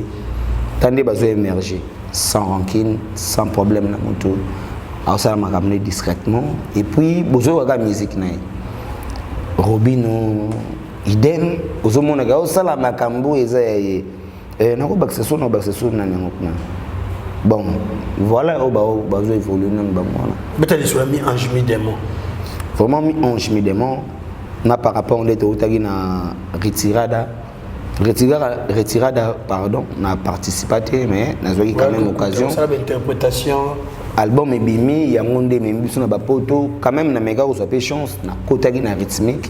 [SPEAKER 1] tandé bazo émerger sans rancune sans problème na moto alors ça m'a ramené discrètement et puis bozo ga musique na Robino idem bozo mona ga osala makambo eza na ko bakseso na ngokuna. Bon, voilà où bazo évoluer dans le monde.
[SPEAKER 2] Mais tu as dit mi-ange, mi-démon.
[SPEAKER 1] Vraiment mi-ange, mi-démon. Na par rapport à na retirada, pardon, na participé mais na zoki quand même occasion.
[SPEAKER 2] Ça interprétation.
[SPEAKER 1] Album ebimi ya ngonde membi sona ba poto quand même na mega ko sope chance na kotaki na rythmique.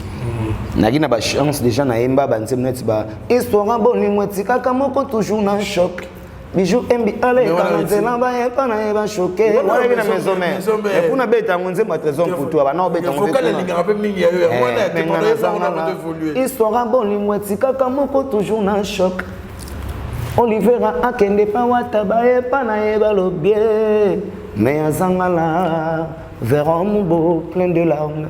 [SPEAKER 1] Na gina ba chance déjà na yemba ba nzemnet ba histoire boni mweti kaka moko toujours na choc. Bijou MB allez quand nzela ba yepa na yeba choqué wala bina maison mère et pour na beta ngonze ma trésor pour toi ba na beta ngonze
[SPEAKER 2] faut qu'elle linga peu mingi ya yo wana te pendant évoluer
[SPEAKER 1] histoire boni mweti kaka moko toujours na choc Olivera akende pa wata ba yepa na yeba lo bien mais azangala vers mon beau plein de larmes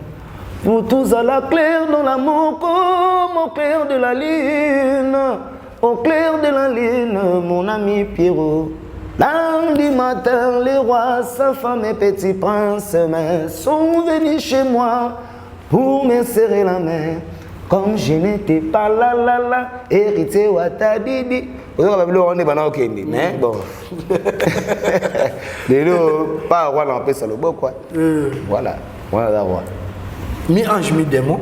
[SPEAKER 1] pour tous à la claire dans l'amour comme au clair de la lune. Au clair de la lune, mon ami Pierrot. Lundi matin, les rois, sa femme et petit prince sont venus chez moi pour me serrer la main. Comme je n'étais pas là, hérité Watadidi. Vous avez vu, on est pas ok, mais bon. Les deux, pas roi, on peut ça le beau quoi. Voilà, voilà la roi.
[SPEAKER 2] Mi-ange, mi-démon.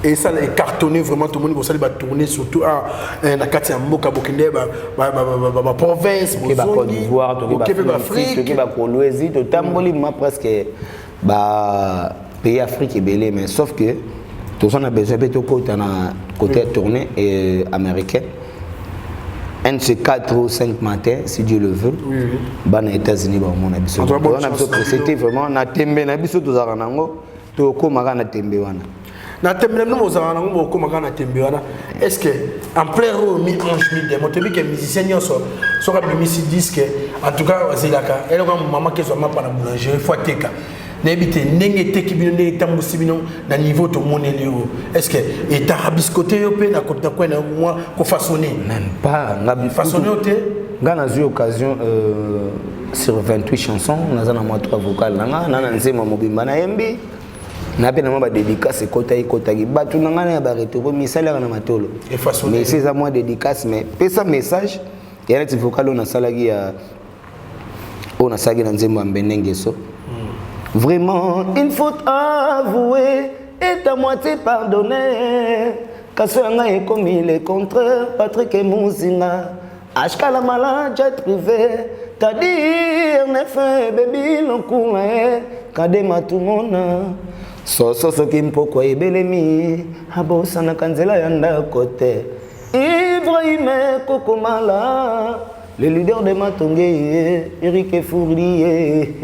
[SPEAKER 2] Et ça a cartonné vraiment, tout le monde va tourner surtout à la Katiamboka, Bokinde, ma province,
[SPEAKER 1] ma Côte d'Ivoire, Afrique, Colombie, tout le presque pays Afrique est belé, mais sauf que tout ça on a besoin de côté tourné américain. Un de ces 4 ou 5 matins, si Dieu le veut, aux États-Unis, on a besoin. C'était vraiment, on a tembe, on a besoin de tout
[SPEAKER 2] est-ce que en plein rôle mi-ange mi-démon tu que musicien soit disque en tout cas elle a maman qui soit pas na boulangerie faut teka n'habite n'engé teki bino n'engé tambusi bino na niveau to moneli est-ce que et ta rabiscoté yo pe na kota quoi na moi ko façonner
[SPEAKER 1] même pas
[SPEAKER 2] façonner au thé
[SPEAKER 1] Gana eu occasion sur 28 chansons na zana moi 3 vocales na nzema mobimba na yembi na pe na ma dédicace kotaki batu na ngana ya ba retour misala na matolo mais c'est à moi dédicace mais pesa message ya net vocal on a salagi ya on a salagi na nzembo ambenengeso vraiment une faute avouée est à moitié pardonnée kasanga est comme il est contre Patrick et Mouzinga ashkala malade jet privé t'as dit neuf baby l'encoulé kadema tout monde so qui mpoko ebelemi abosana kanzela yanda côté Ibrahim Kokomala le leader de Matongé Eric Fourlier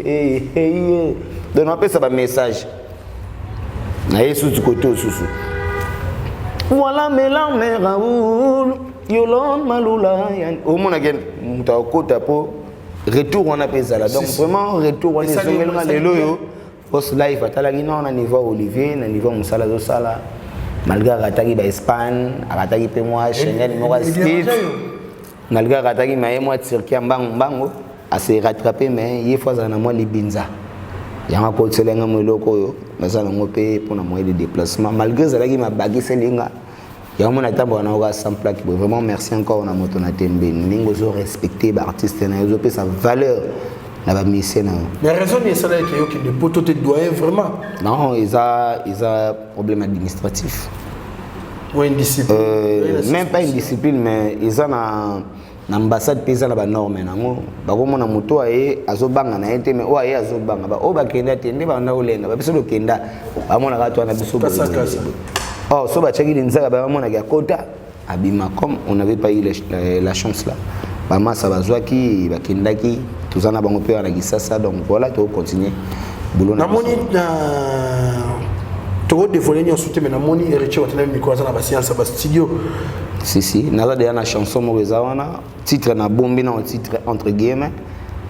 [SPEAKER 1] donne un peu ça message na yesu tukoto susu voilà mélange Raoul Yolande Malula au mon again mutakota po retour on appelle ça là donc vraiment retour on est sur le loyo post live atalangi na niveau Olivier na niveau Musala do Sala malgré arataki ba Espagne arataki pe moi Schengen moi Steve malgré arataki maye moi Turquie mbango a se rattraper mais il faut na moi libinza yanga ko tselenga moloko yo bazana ngope pour na moyen de déplacement malgré zalaki ma bagui selinga yanga na tambo na oka sans plaque vraiment merci encore na moto na tembe ningo zo respecter ba artiste na yo pe sa valeur na ba mission na
[SPEAKER 2] mais raison ni ça là que de poto te doyen vraiment
[SPEAKER 1] non ils a problème administratif
[SPEAKER 2] ou indiscipline
[SPEAKER 1] même pas une discipline mais ils ont na ambassade paysanne ba norme nango bakomona moto aye azobanga na yete mais o aye azobanga ba o bakenda tende ba na olenga ba biso lokenda ba mona ka to na biso oh so ba cheki nzaka ba mona ka kota abima comme on n'avait pas eu la chance là ba masa bazwaki bakendaki tuzana bango pe na kisasa donc voilà to continuer boulot na
[SPEAKER 2] moni na to dévoiler ni ensuite mais na moni Eric Watana micro za na ba science ba studio
[SPEAKER 1] si naza déjà na chanson moko wana titre na bombi na titre entre guillemets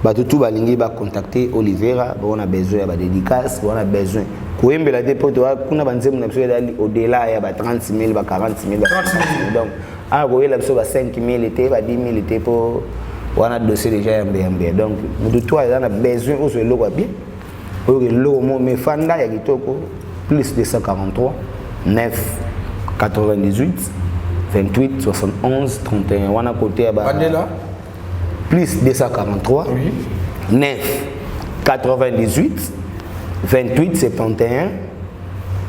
[SPEAKER 1] ba tout balingi ba contacter Olivera on a besoin ba dédicace on a besoin koembela te poto kuna banzemu na biso dali au-delà ya ba 30,000 ba 40,000 donc a koyela biso ba 5,000 était ba 10,000 était pour on a dossier déjà yambe donc mutu toi on a besoin au se loko bien au loko mo me fanda ya kitoko plus 243 9 98 28 71 31 wana côté à plus 243 oui. 9 98 28 71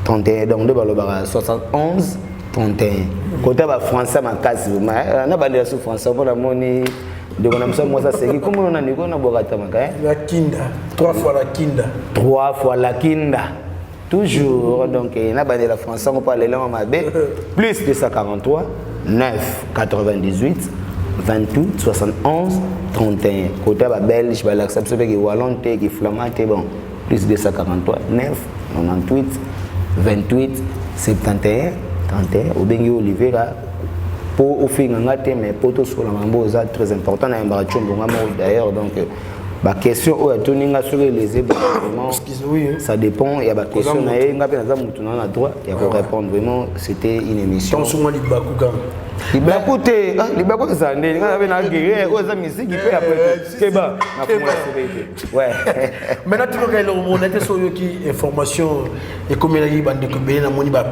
[SPEAKER 1] 31 donc de balobara 71 31 côté ba français ma case na bandela sur français pour la moni de on a moi ça c'est comment on a niko na bokata maka
[SPEAKER 2] la kinda 3 fois la kinda
[SPEAKER 1] toujours donc na bandela français on parle là mabe plus 243 9 98 28 71 31 côté ba belge ba l'accepte que wallon te qui flamand te bon plus 243 9 98 28 71 31 au bengi Olivera pour au fin ngate mais poto sur la mambo ça très important na mbaracho bonga d'ailleurs donc ba question o atoninga sur les événements ça dépend il y a ba question na ye ngape na za mutu na droit il y a pour répondre vraiment c'était une émission
[SPEAKER 2] ton souma libaku quand
[SPEAKER 1] libaku te libaku ça ndé nga na na guerre o za musique pe après keba na fuma CBT ouais
[SPEAKER 2] maintenant tu vois le monde était sur qui information et comme il y a bande ko be na moni ba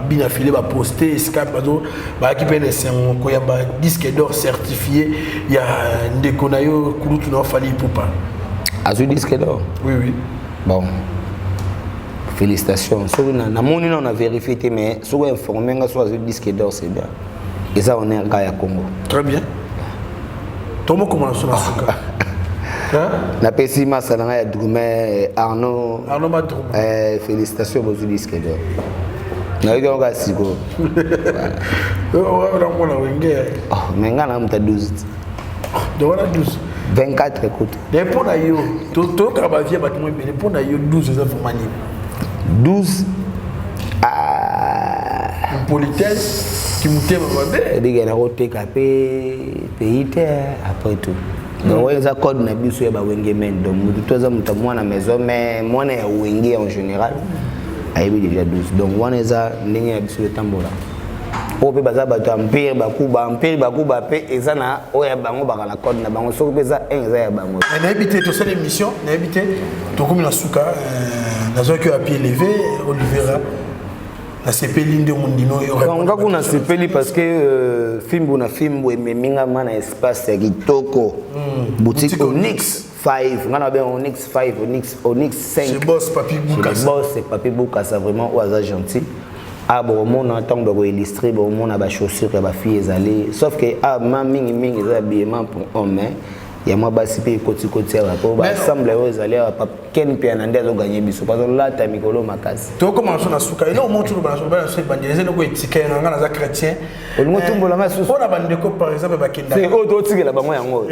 [SPEAKER 2] bina filé ba poster skype ba ki pe ne c'est ko ya ba disque d'or certifié il y a ndeko na yo kulutu na fali poupa
[SPEAKER 1] azu disque d'or
[SPEAKER 2] oui
[SPEAKER 1] bon félicitations so na moni on a vérifié mais so informé nga so azu disque d'or c'est bien et ça on est en Gaïa Congo
[SPEAKER 2] très bien tomo comment ça suka
[SPEAKER 1] na pesima salanga ya Droumé Arnaud
[SPEAKER 2] Madroum
[SPEAKER 1] félicitations pour ce disque d'or na yo nga siko
[SPEAKER 2] on mona wenge
[SPEAKER 1] mais nga na mta 12
[SPEAKER 2] de wala 12
[SPEAKER 1] 24 écoute
[SPEAKER 2] mais pour na yo to travailler ba tumo bien pour na yo 12 ça faut mani
[SPEAKER 1] 12
[SPEAKER 2] politesse qui moutait mabe
[SPEAKER 1] diga na koteka pays après tout donc ouais ça code na biso ya ba wenge men donc mutu toza muta mwana maison mais mwana ya wenge en général ayebi déjà 12 donc wana za ndenge ya biso tambola o pe baza bato empire bakuba pe eza na o ya bango bakala code na bango soko peza eza ya bango
[SPEAKER 2] na habité to cette émission na habité to comme na suka na zo que à pied levé Olivera na sepeli ndio mundino yo
[SPEAKER 1] nga kuna sepeli parce que fimbo na fimbo ememinga mana espace ya kitoko boutique Onyx 5 ngana ben Onyx 5 Onyx 5
[SPEAKER 2] c'est boss papi Bouka
[SPEAKER 1] c'est boss c'est papi Bouka ça vraiment au hasard gentil ah bon mon entend de illustrer bon mon a ba chaussures ba filles ezali sauf que ah ma mingi za habillement pour homme il y a moi basi pe koti à rapport ba semble aux aller pa ken pe na ndezo gagner biso parce que là ta mikolo makasi
[SPEAKER 2] to commence na suka ino montu ba so bandeleze no ko etikena ngana za chrétien
[SPEAKER 1] on motumbo la masu
[SPEAKER 2] on a bandeko par exemple ba kenda
[SPEAKER 1] c'est o to tikela bango yango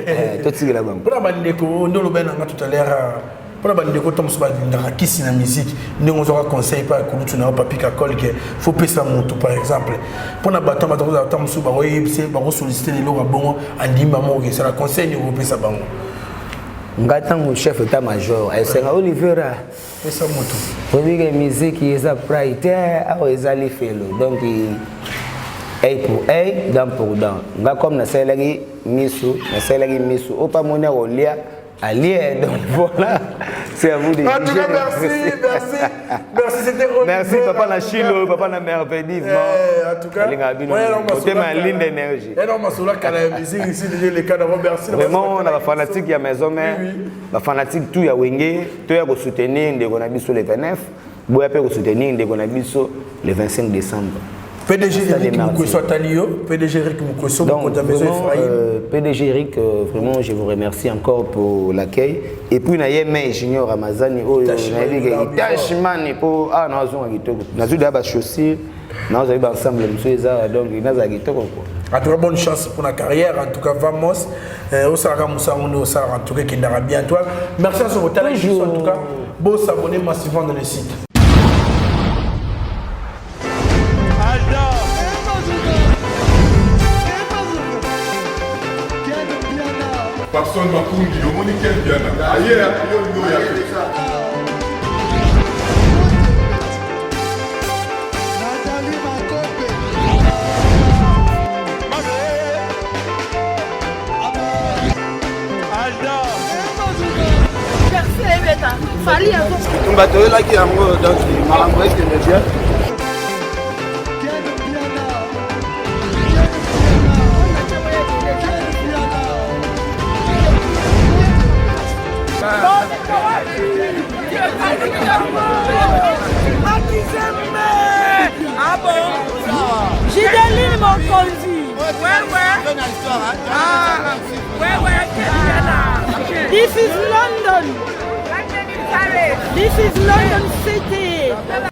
[SPEAKER 1] to tikela bango
[SPEAKER 2] on a bandeko ndolo bena nga tout à l'heure pour la bandeko to musuba ndaka kisi na musique ndongo zo ka conseil pa kulutu na papi ka kol que faut pesa montu par exemple pour na bato za ta musuba o yebse ba ko solliciter le lo bongo andimba mo ke ça la conseil ni ko pesa bango
[SPEAKER 1] ngatango chef état-major esenga Olivera
[SPEAKER 2] esa moto
[SPEAKER 1] obike musique eza pride aho ezali felo donc œil pour œil, dent pour dent. Nga comme na selagi misu opa moni rolia allié donc voilà. C'est à vous de dire.
[SPEAKER 2] En tout cas, merci, c'était
[SPEAKER 1] merci papa na chilo, papa na merveilleux.
[SPEAKER 2] En tout cas,
[SPEAKER 1] côté ma ligne d'énergie.
[SPEAKER 2] Et non, ma sola la musique ici les cas d'abord merci.
[SPEAKER 1] Vraiment on a fanatique ya maison mais ba fanatique tout ya wenge, tout ya ko soutenir ndeko na biso le 29, boya pe ko soutenir ndeko na biso le 25 décembre.
[SPEAKER 2] PDG Eric Moukosso Talio, PDG Eric Moukosso,
[SPEAKER 1] PDG Eric, vraiment je vous remercie encore pour l'accueil. Et puis na yeme Junior Ramazani, Tachimani pour nazo ngitoko. Nazo d'aba chaussures, nazo ba ensemble monsieur Eza donc nazo ngitoko quoi.
[SPEAKER 2] En tout cas bonne chance pour la carrière, en tout cas vamos au Sara Moussa on au Sara en tout cas qui n'aura bien toi. Merci à ce votre talent en tout cas. Bon s'abonner massivement dans le site.
[SPEAKER 7] Personne m'a conduit, au monde qui est bien. Ailleurs, il y a
[SPEAKER 8] Fali
[SPEAKER 9] un bateau là qui est en haut, donc il m'a envoyé que le bien.
[SPEAKER 8] Ah bon? Gideline mon conduit. Ouais. Ah, ouais. This is London. This is London City.